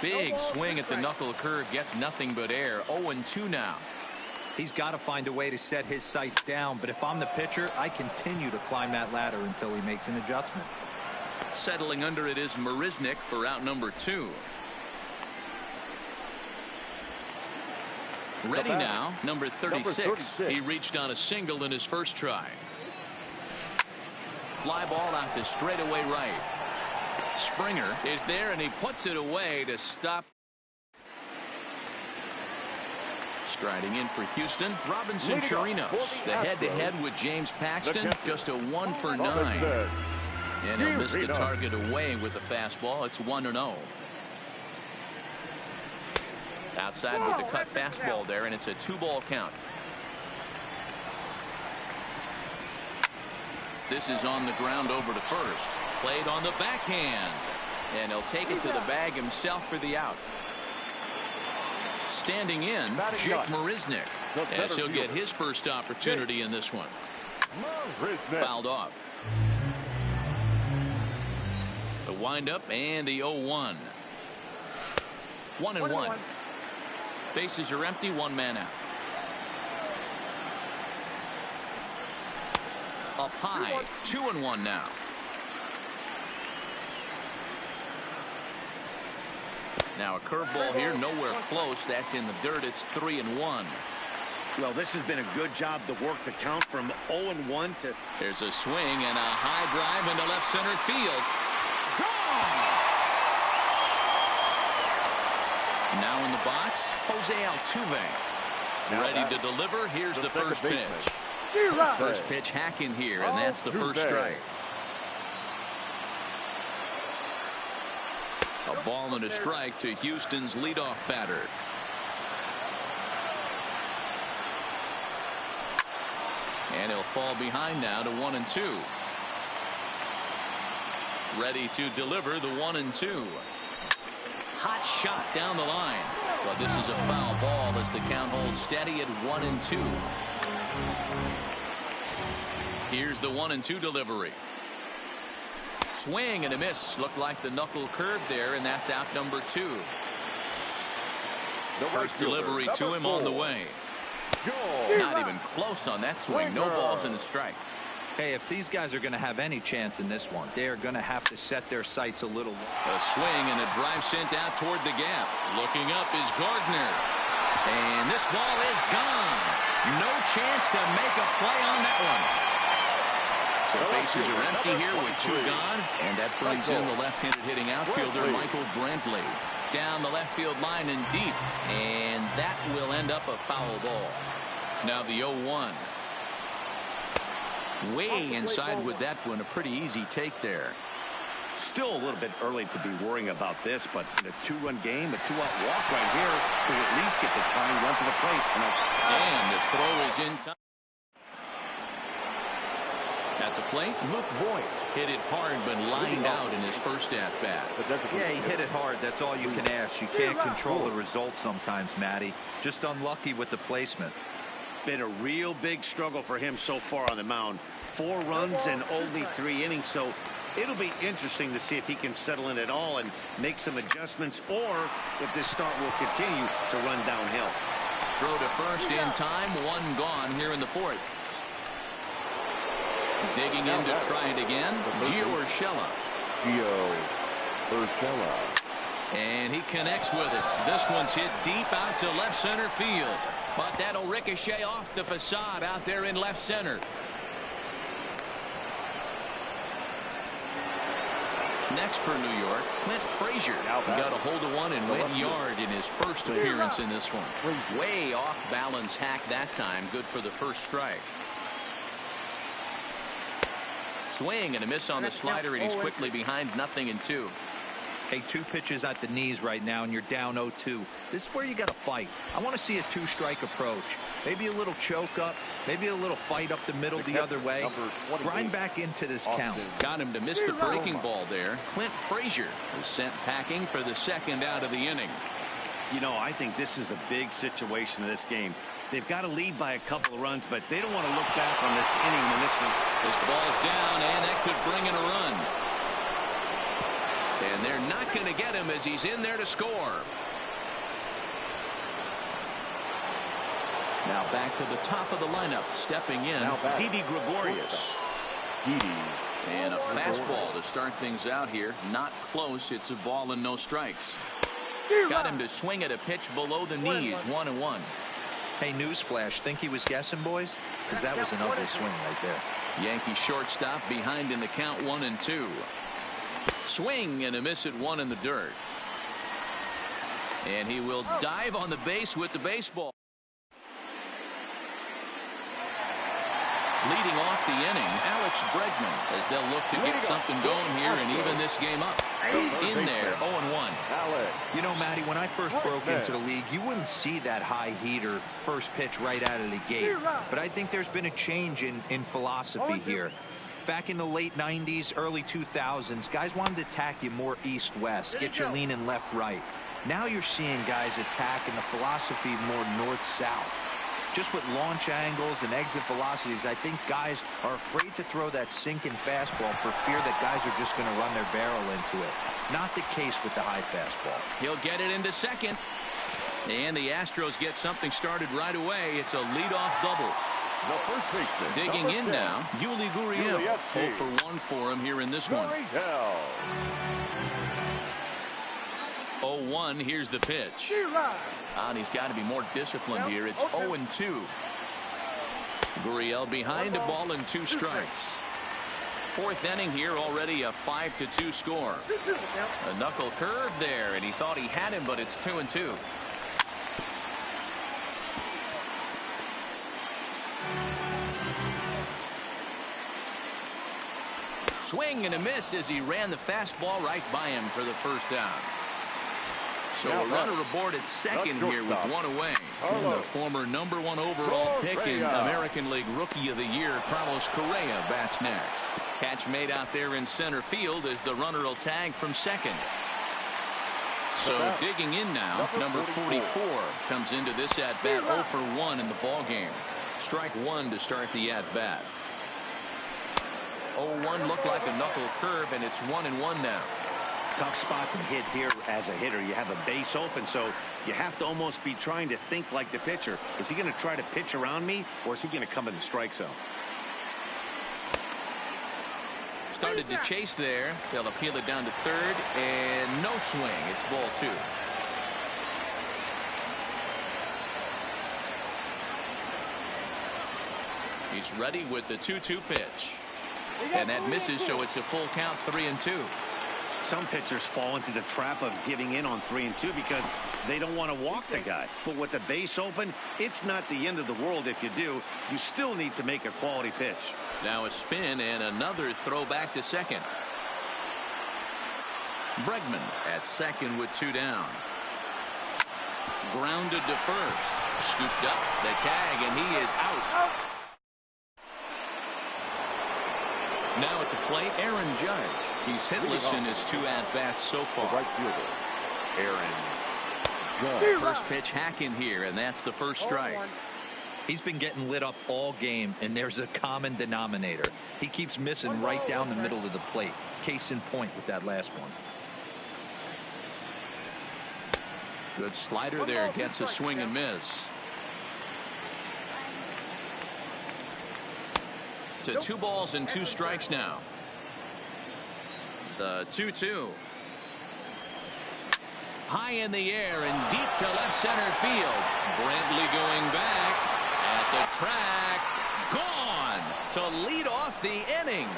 Big swing at the knuckle curve, gets nothing but air. 0-2 now. He's got to find a way to set his sights down, but if I'm the pitcher, I continue to climb that ladder until he makes an adjustment. Settling under it is Marisnik for out number 2. Ready now, number 36. He reached on a single in his first try. Fly ball out to straightaway right. Springer is there, and he puts it away to stop. Striding in for Houston, Robinson Chirinos. The head-to-head with James Paxton, just a 1 for 9. And he'll miss the target away with the fastball. It's 1-0. Outside with the cut fastball there, and it's a 2-ball count. This is on the ground over to first. Played on the backhand. And he'll take it to the bag himself for the out. Standing in, Jake Marisnick, as he'll get his first opportunity in this one. Fouled off. The windup and the 0-1. 1-1. Bases are empty, 1 man out. Up high, 2-1 now. Now a curveball here, nowhere close. That's in the dirt. It's 3-1. Well, this has been a good job to work the count from 0-1 to... There's a swing and a high drive into left center field. Gone! Now in the box, Jose Altuve. Ready to deliver. Here's the first pitch. First pitch hacking here, and that's the first strike. A ball and a strike to Houston's leadoff batter. And he'll fall behind now to 1-2. Ready to deliver the 1-2. Hot shot down the line. But this is a foul ball as the count holds steady at 1-2. Here's the 1-2 delivery. Swing and a miss. Looked like the knuckle curve there, and that's out number 2. First delivery to him on the way. Not even close on that swing. No balls and a strike. Hey, if these guys are going to have any chance in this one, they're going to have to set their sights a little. A swing and a drive sent out toward the gap. Looking up is Gardner. And this ball is gone. No chance to make a play on that one. So bases are empty here with 2 gone, and that brings in the left-handed hitting outfielder Michael Brantley. Down the left field line and deep, and that will end up a foul ball. Now the 0-1. Way inside with that one, a pretty easy take there. Still a little bit early to be worrying about this, but in a 2-run game, a 2-out walk right here to at least get the tying run to the plate. And the throw is in time. At the plate, Luke Voigt hit it hard but lined out in his first at-bat. Yeah, he hit it hard. That's all you can ask. You can't control the result sometimes, Matty. Just unlucky with the placement. Been a real big struggle for him so far on the mound. 4 runs and only 3 innings, so it'll be interesting to see if he can settle in at all and make some adjustments, or if this start will continue to run downhill. Throw to first in time, 1 gone here in the 4th. Digging in to try it again, Gio Urshela. And he connects with it. This one's hit deep out to left center field. But that'll ricochet off the facade out there in left center. Next for New York, Clint Frazier got a hold of one and went yard in his first appearance in this one. Way off balance hack that time. Good for the first strike. Swing and a miss on the slider, and he's quickly behind 0-2. Hey, 2 pitches at the knees right now, and you're down 0-2. This is where you got to fight. I want to see a 2-strike approach. Maybe a little choke up, maybe a little fight up the middle the other way. Grind back into this count. Got him to miss the breaking ball there. Clint Frazier is sent packing for the 2nd out of the inning. You know, I think this is a big situation in this game. They've got to lead by a couple of runs, but they don't want to look back on this inning when this one. This ball's down, and that could bring in a run. And they're not going to get him as he's in there to score. Now back to the top of the lineup. Stepping in, Didi Gregorius. And a fastball to start things out here. Not close. It's a ball and no strikes. Got him to swing at a pitch below the knees. 1-1. Hey, newsflash, think he was guessing, boys? Because that was an ugly swing right there. Yankee shortstop behind in the count, 1-2. Swing and a miss at 1 in the dirt. And he will dive on the base with the baseball. Leading off the inning, Alex Bregman, as they'll look to get something going here and even this game up. In there, 0-1. You know, Matty, when I first broke into the league, you wouldn't see that high heater first pitch right out of the gate. But I think there's been a change in philosophy here. Back in the late 90s, early 2000s, guys wanted to attack you more east-west, get you leaning left-right. Now you're seeing guys attack in the philosophy more north-south. Just with launch angles and exit velocities, I think guys are afraid to throw that sinking fastball for fear that guys are just going to run their barrel into it. Not the case with the high fastball. He'll get it into second. And the Astros get something started right away. It's a leadoff double. The first baseman, digging in now, Yuli Gurriel. 0 for 1 for him here in this one. 0-1, here's the pitch. And he's got to be more disciplined here. It's 0-2. Gurriel behind a ball and 2 strikes. 4th inning here, already a 5-2 score. A knuckle curve there, and he thought he had him, but it's 2-2. Swing and a miss as he ran the fastball right by him for the first down. So a runner aboard at second here with 1 away. And the former #1 overall pick in American League Rookie of the Year, Carlos Correa, bats next. Catch made out there in center field as the runner will tag from second. So digging in now, number 44 comes into this at-bat 0 for 1 in the ball game. Strike 1 to start the at-bat. 0-1 looked like a knuckle curve, and it's 1-1 now. Tough spot to hit here as a hitter. You have a base open, so you have to almost be trying to think like the pitcher. Is he going to try to pitch around me, or is he going to come in the strike zone? Started to chase there. They'll appeal it down to third, and no swing. It's ball 2. He's ready with the 2-2 pitch. And that misses, so it's a full count, 3-2. Some pitchers fall into the trap of giving in on 3-2 because they don't want to walk the guy. But with the base open, it's not the end of the world if you do. You still need to make a quality pitch. Now a spin and another throw back to second. Bregman at second with 2 down. Grounded to first. Scooped up the tag, and he is out. Now at the plate, Aaron Judge. He's hitless in his 2 at-bats so far. Right fielder, Aaron Judge. First pitch hack in here, and that's the first strike. He's been getting lit up all game, and there's a common denominator. He keeps missing right down the middle of the plate. Case in point with that last one. Good slider there, gets a swing and miss. To 2 balls and 2 strikes now. The 2-2. High in the air and deep to left center field. Brantley going back at the track. Gone to lead off the inning.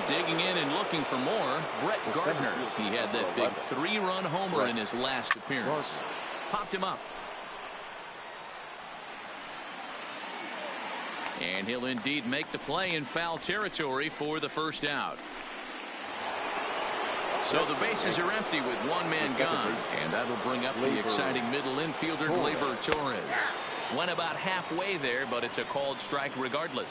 Digging in and looking for more, Brett Gardner. He had that big 3-run homer in his last appearance. Popped him up. And he'll indeed make the play in foul territory for the first out. So the bases are empty with 1 man gone. And that'll bring up the exciting middle infielder, Gleyber Torres. Went about halfway there, but it's a called strike regardless.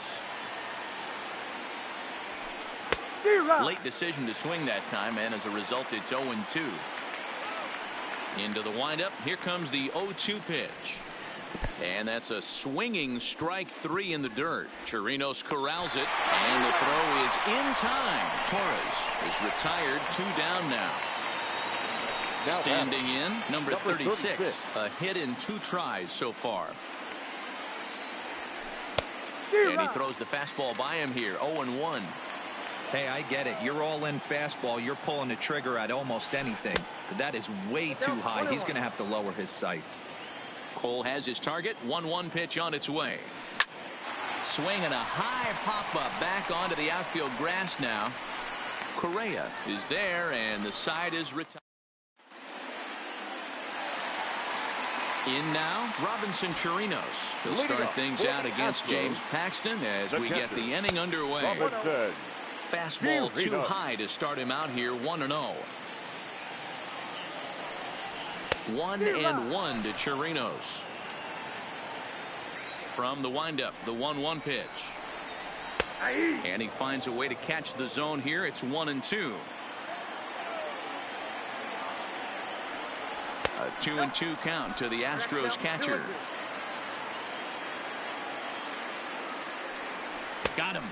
Late decision to swing that time, and as a result, it's 0-2. Into the windup. Here comes the 0-2 pitch. And that's a swinging strike 3 in the dirt. Chirinos corrals it, and the throw is in time. Torres is retired, 2 down now. Standing in, number 36. A hit in 2 tries so far. And he throws the fastball by him here, 0-1. Hey, I get it. You're all in fastball. You're pulling the trigger at almost anything. But that is way too high. He's going to have to lower his sights. Cole has his target. 1-1 pitch on its way. Swing and a high pop-up back onto the outfield grass now. Correa is there, and the side is retired. In now, Robinson Chirinos. He'll start things out against James Paxton as we get the inning underway. Robinson. Fastball too high to start him out here, 1-0. 1-1 to Chirinos. From the windup, the 1-1 pitch. And he finds a way to catch the zone here. It's 1-2. A 2-2 count to the Astros catcher. Got him.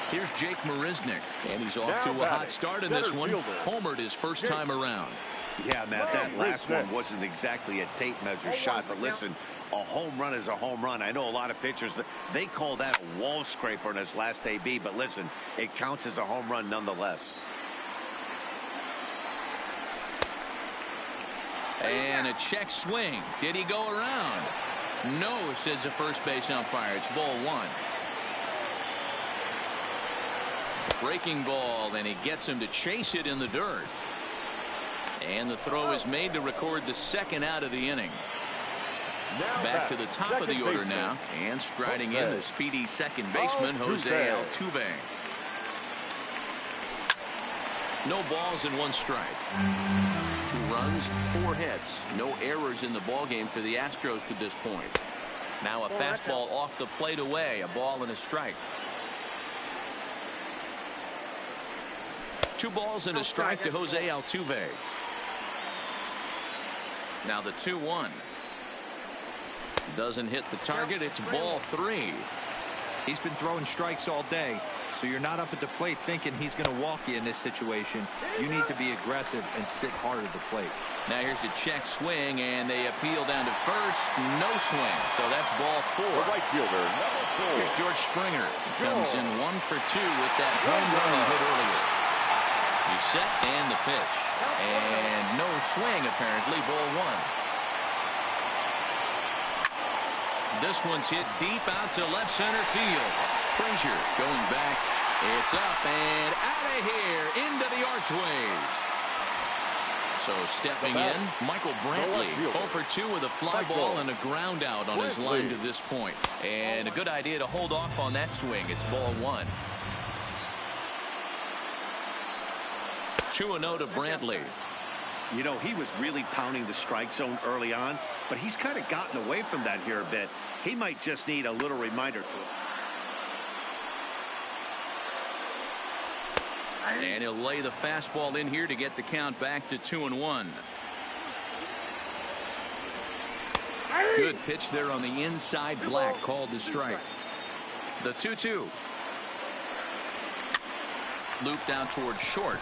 Here's Jake Marisnick, and he's off to a hot start in this one. Homered his first time around. Yeah, Matt, that last one wasn't exactly a tape measure shot, but listen, a home run is a home run. I know a lot of pitchers, they call that a wall scraper in his last AB, but listen, it counts as a home run nonetheless. And a check swing. Did he go around? No, says the first base umpire. It's ball one. Breaking ball, and he gets him to chase it in the dirt. And the throw is made to record the second out of the inning. Back to the top of the order now. And striding in the speedy second baseman, Jose Altuve. No balls and one strike. 2 runs, 4 hits. No errors in the ballgame for the Astros to this point. Now a fastball off the plate away. A ball and a strike. 2 balls and a strike to Jose Altuve. Now the 2-1. Doesn't hit the target. It's ball 3. He's been throwing strikes all day, so you're not up at the plate thinking he's going to walk you in this situation. You need to be aggressive and sit hard at the plate. Now here's a check swing, and they appeal down to first. No swing, so that's ball 4. The right fielder, number 4. Here's George Springer. He comes in 1 for 2 with that home run he hit earlier. He's set, and the pitch. And no swing, apparently, ball 1. This one's hit deep out to left center field. Frazier going back. It's up and out of here into the archways. So stepping in, Michael Brantley, 0 for 2 with a fly ball and a ground out on his line to this point. And a good idea to hold off on that swing. It's ball 1. 2-0 to Brantley. You know, he was really pounding the strike zone early on, but he's kind of gotten away from that here a bit. He might just need a little reminder. And he'll lay the fastball in here to get the count back to 2-1. Good pitch there on the inside. Black called the strike. The 2-2. Looped out towards short.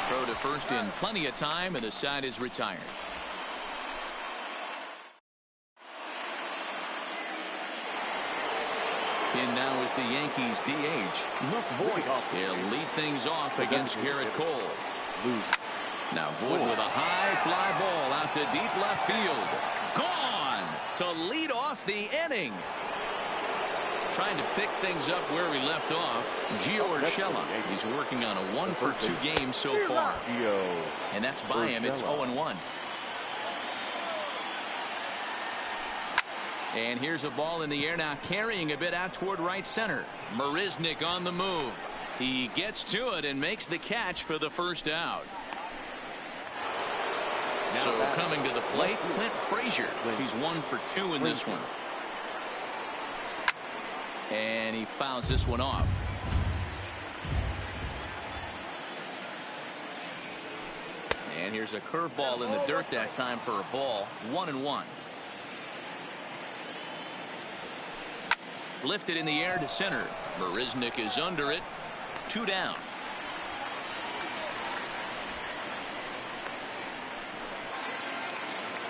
Throw to first in plenty of time, and the side is retired. In now is the Yankees DH. He'll lead things off against Garrett Cole. Now Wood with a high fly ball out to deep left field. Gone to lead off the inning. Trying to pick things up where we left off. Gio Urshela. He's working on a 1 for 2 game so far. And that's by him. It's 0-1. And here's a ball in the air now, carrying a bit out toward right center. Marisnick on the move. He gets to it and makes the catch for the first out. So coming to the plate, Clint Frazier. He's 1 for 2 in this one. And he fouls this one off. And here's a curveball in the dirt that time for a ball. 1-1. Lifted in the air to center. Marisnick is under it. 2 down.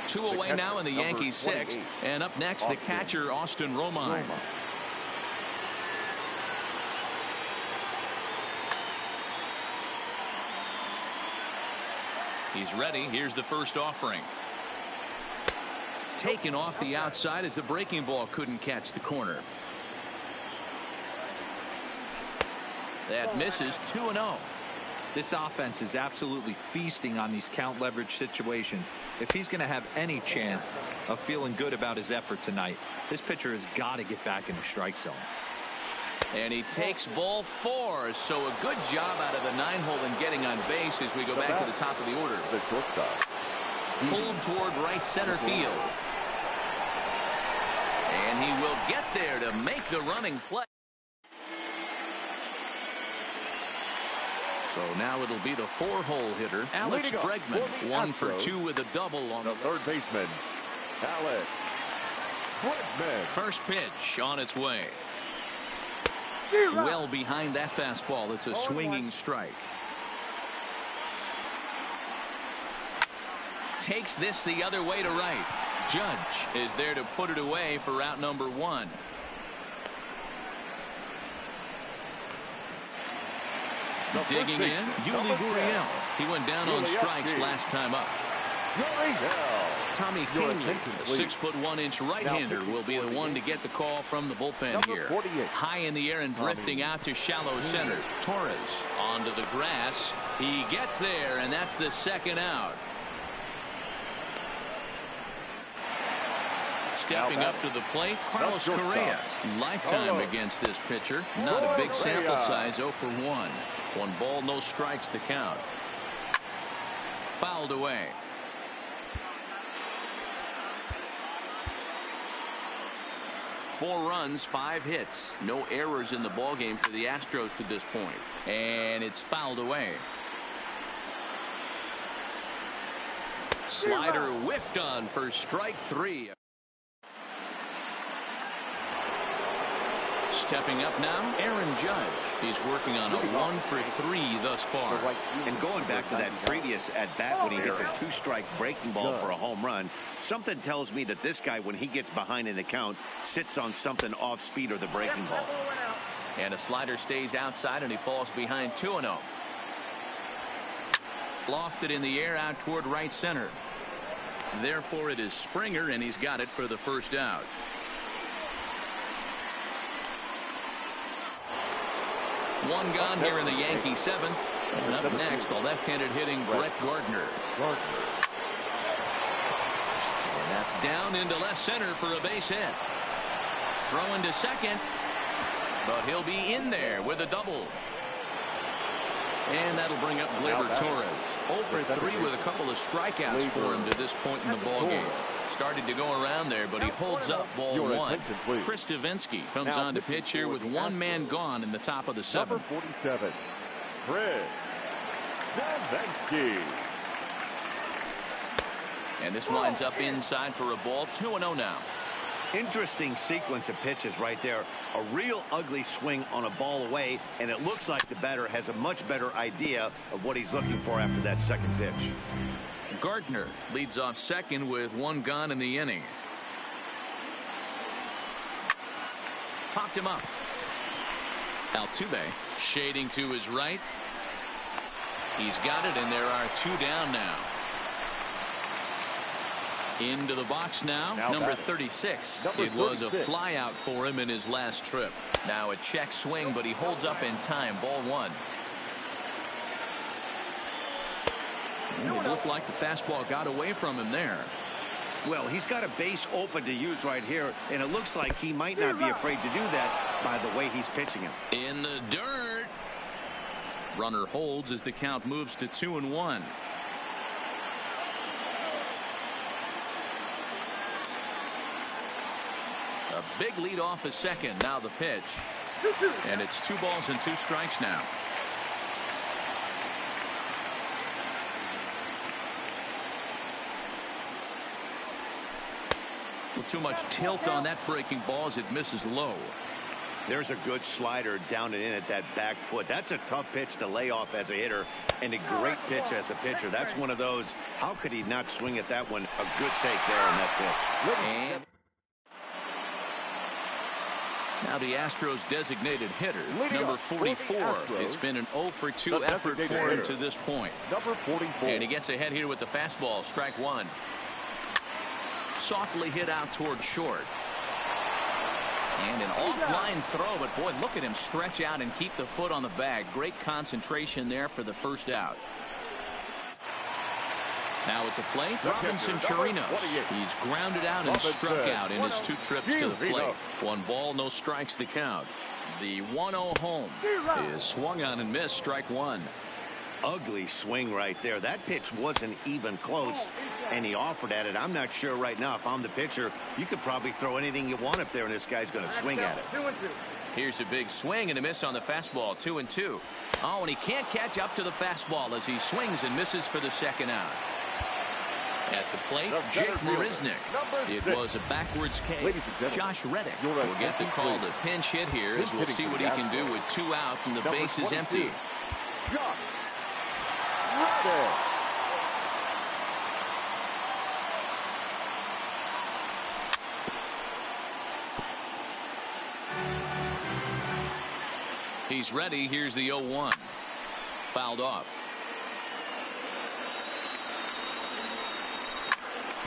Two away now in the Yankees' 6th. And up next, the catcher, Austin Romine. He's ready. Here's the first offering. Taken off the outside as the breaking ball couldn't catch the corner. That misses. 2-0. This offense is absolutely feasting on these count leverage situations. If he's going to have any chance of feeling good about his effort tonight, this pitcher has got to get back in the strike zone. And he takes ball 4. So a good job out of the 9-hole in getting on base as we go back to the top of the order. The shortstop. Pulled toward right center field. And he will get there to make the running play. So now it'll be the 4-hole hitter, Alex Bregman. 1 for 2 with a double on the third baseman, Alex Bregman. First pitch on its way. Well behind that fastball. It's a swinging strike. Takes this the other way to right. Judge is there to put it away for out number 1. Digging in, Yuli Gurriel. He went down on strikes last time up. Tommy Kingley, a 6'1" right-hander, will be the one to get the call from the bullpen here. High in the air and drifting out to shallow center. Torres onto the grass. He gets there, and that's the second out. Stepping up to the plate, Carlos Correa. Lifetime against this pitcher. Not a big sample size, 0 for 1. 1 ball, no strikes to count. Fouled away. Four runs, 5 hits. No errors in the ballgame for the Astros to this point. And it's fouled away. Slider whiffed on for strike 3. Stepping up now, Aaron Judge. He's working on a 1 for 3 thus far. And going back to that previous at-bat when he hit the 2-strike breaking ball for a home run, something tells me that this guy, when he gets behind in the count, sits on something off speed or the breaking ball. And a slider stays outside, and he falls behind 2-0. Lofted in the air out toward right center. Therefore, it is Springer, and he's got it for the first out. One gone here in the Yankee 7th. And up next, the left-handed hitting Brett Gardner. And that's down into left center for a base hit. Throwing to second. But he'll be in there with a double. And that'll bring up Gleyber Torres. 0 for 3 with a couple of strikeouts for him to this point in the ballgame. Started to go around there, but he holds up ball 1. Chris Davinsky comes on to pitch here with 1 man gone in the top of the 7th. Number 47, Chris Davinsky. And this winds up inside for a ball. 2-0 now. Interesting sequence of pitches right there. A real ugly swing on a ball away, and it looks like the batter has a much better idea of what he's looking for after that second pitch. Gardner leads off second with 1 gone in the inning. Popped him up. Altuve shading to his right. He's got it, and there are 2 down now. Into the box now number 36. It was a fly out for him in his last trip. Now a check swing, but he holds up in time. Ball 1. It looked like the fastball got away from him there. Well, he's got a base open to use right here, and it looks like he might not be afraid to do that by the way he's pitching him. In the dirt. Runner holds as the count moves to 2-1. A big lead off a second. Now the pitch. And it's 2 balls and 2 strikes now. Too much tilt on that breaking ball as it misses low. There's a good slider down and in at that back foot. That's a tough pitch to lay off as a hitter, and a great pitch as a pitcher. That's one of those, how could he not swing at that one? A good take there on that pitch. And now the Astros designated hitter, number 44. It's been an 0 for 2 effort for him to this point. Number 44. And he gets ahead here with the fastball. Strike 1. Softly hit out toward short. And an offline throw, but boy, look at him stretch out and keep the foot on the bag. Great concentration there for the first out. Now at the plate, Robinson Chirinos. He's grounded out and struck out in his 2 trips to the plate. 1 ball, no strikes to count. The 1-0 home is swung on and missed, strike 1. Ugly swing right there. That pitch wasn't even close, and he offered at it. I'm not sure right now if I'm the pitcher. You could probably throw anything you want up there, and this guy's going to swing at it. Here's a big swing and a miss on the fastball, 2-2. Oh, and he can't catch up to the fastball as he swings and misses for the second out. At the plate, Jake Marisnick. It was a backwards K. Josh Reddick will get the call to pinch hit here as we'll see what he can do with 2 out and the base is empty. He's ready. Here's the 0-1. Fouled off.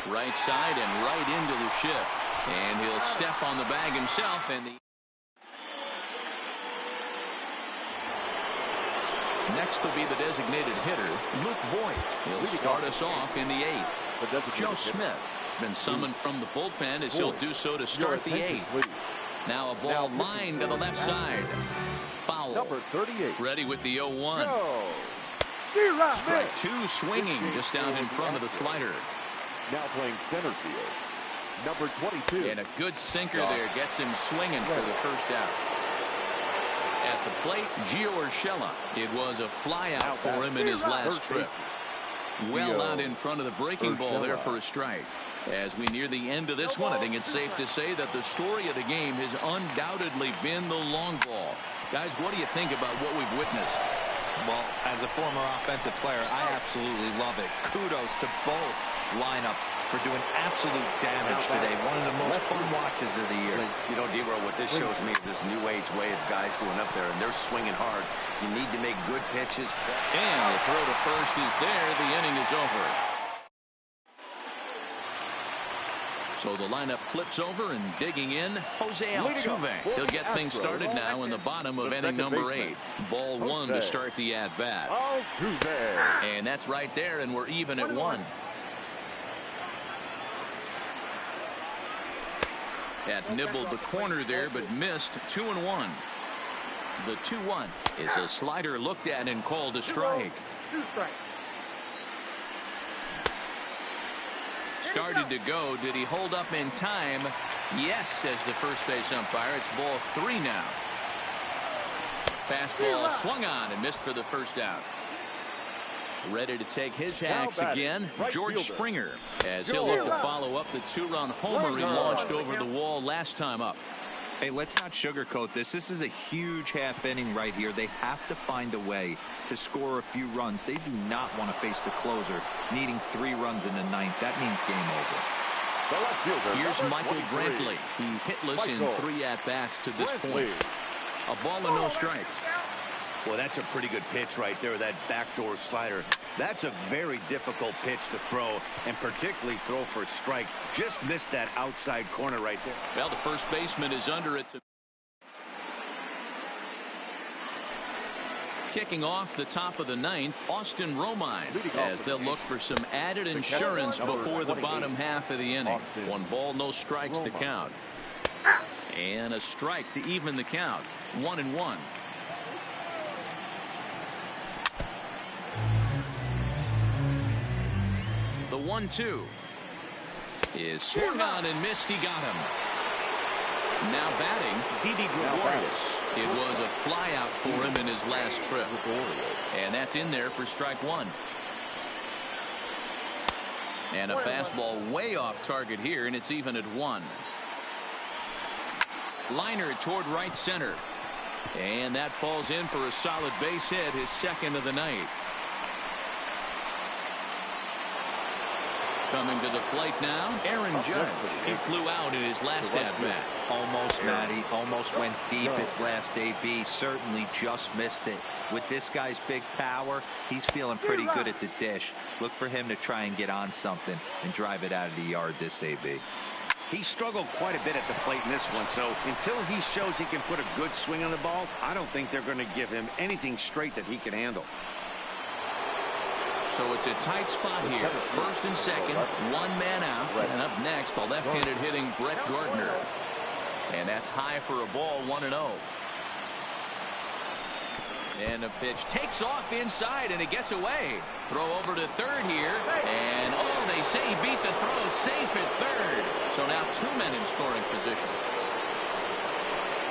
Right side and right into the shift. And he'll step on the bag himself. And the next will be the designated hitter, Luke Voigt. He'll start us off in the 8th. Joe Smith been summoned from the bullpen as he'll do so to start the 8th. Now a ball lined to the left side. Foul. Number 38. Ready with the 0-1. Strike 2 swinging just out in front of the slider. Now playing center field, number 22. And a good sinker there gets him swinging for the first out. At the plate, Gio Urshela. It was a fly out for him in his last trip. Well out in front of the breaking ball there for a strike. As we near the end of this one, I think it's safe to say that the story of the game has undoubtedly been the long ball. Guys, what do you think about what we've witnessed? Well, as a former offensive player, I absolutely love it. Kudos to both lineups for doing absolute damage today. One of the most fun watches of the year. You know, D-Roll, what this shows me is this new age way of guys going up there, and they're swinging hard. You need to make good pitches. And the throw to first is there. The inning is over. So the lineup flips over and digging in, Jose Altuve. He'll get things started now in the bottom of inning number 8. Ball 1 to start the at-bat. And that's right there, and we're even at 1. Had nibbled the corner there, but missed. 2-1. The 2-1 is a slider looked at and called a strike. Started to go. Did he hold up in time? Yes, says the first base umpire. It's ball 3 now. Fastball swung on and missed for the first out. Ready to take his hacks again, George Springer, as he'll look to follow up the 2-run homer he launched over the wall last time up. Hey, let's not sugarcoat this. This is a huge half inning right here. They have to find a way to score a few runs. They do not want to face the closer, needing 3 runs in the 9th. That means game over. Here's Michael Brantley. He's hitless in 3 at-bats to this point. A ball and no strikes. Well, that's a pretty good pitch right there, that backdoor slider. That's a very difficult pitch to throw, and particularly throw for a strike. Just missed that outside corner right there. Well, the first baseman is under it. Kicking off the top of the 9th, Austin Romine, as they'll look for some added insurance before the bottom half of the inning. 1 ball, no strikes to count. And a strike to even the count. 1-1. The 1-2 is swung on and missed. He got him. Now batting, Didi Gregorius. It was a fly out for him in his last trip. And that's in there for strike 1. And a fastball way off target here, and it's even at 1. Liner toward right center. And that falls in for a solid base hit, his second of the night. Coming to the plate now, Aaron Judge. He flew out in his last at-bat. Almost, Matty. Almost went deep his last AB. Certainly just missed it. With this guy's big power, he's feeling pretty good at the dish. Look for him to try and get on something and drive it out of the yard this AB. He struggled quite a bit at the plate in this one, so until he shows he can put a good swing on the ball, I don't think they're going to give him anything straight that he can handle. So it's a tight spot here. First and second, one man out. And up next, the left-handed hitting Brett Gardner. And that's high for a ball, 1-0. And the pitch takes off inside, and it gets away. Throw over to third here. And, oh, they say he beat the throw safe at third. So now 2 men in scoring position.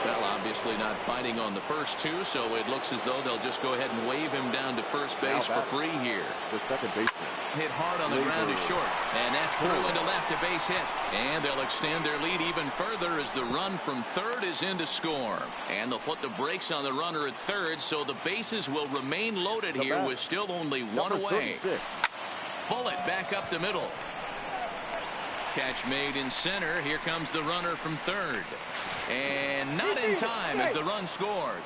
Well, obviously not fighting on the first two, so it looks as though they'll just go ahead and wave him down to first base for free here. The second baseman. Hit hard on the ground is short, and that's through into left, a base hit. And they'll extend their lead even further as the run from third is in to score. And they'll put the brakes on the runner at third, so the bases will remain loaded here with still only one away. Bullet back up the middle. Catch made in center. Here comes the runner from third. And not in time as the run scores.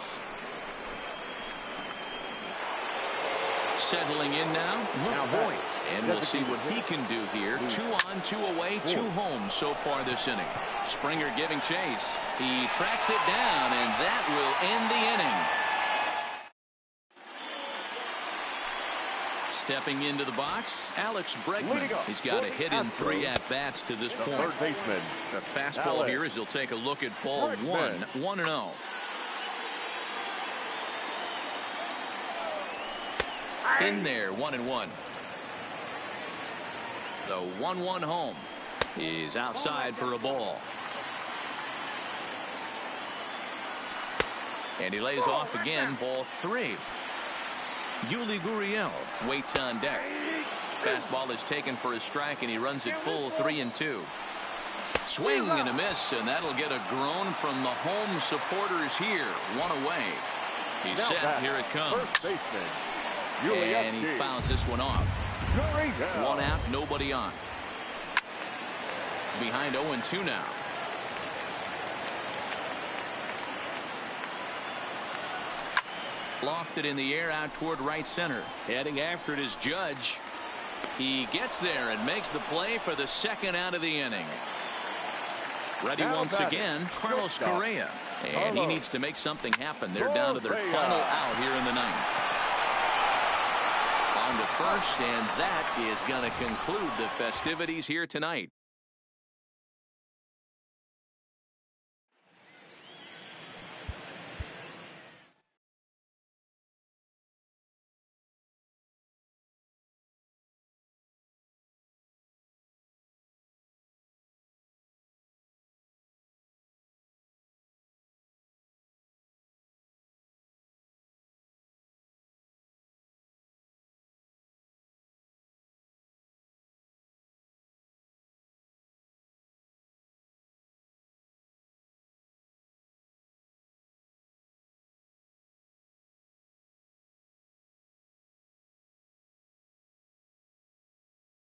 Settling in now, Voigt. And we'll see what he can do here. 2 on, 2 away, 2 home so far this inning. Springer giving chase. He tracks it down, and that will end the inning. Stepping into the box, Alex Bregman. He's got a hit in 3 at-bats to this point. Third baseman. The fastball here as he'll take a look at ball 1, 1-0. In there, 1-1. The 1-1 home is outside for a ball. And he lays off again, ball 3. Yuli Gurriel waits on deck. Fastball is taken for a strike, and he runs it full, 3-2. Swing and a miss, and that'll get a groan from the home supporters here. 1 away. He's set. Here it comes. First baseman. And he fouls this one off. 1 out, nobody on. Behind 0-2 now. Lofted in the air out toward right center. Heading after it is Judge. He gets there and makes the play for the second out of the inning. Ready once again, Carlos Correa. And he needs to make something happen. They're down to their final out here in the ninth. On to first, and that is going to conclude the festivities here tonight.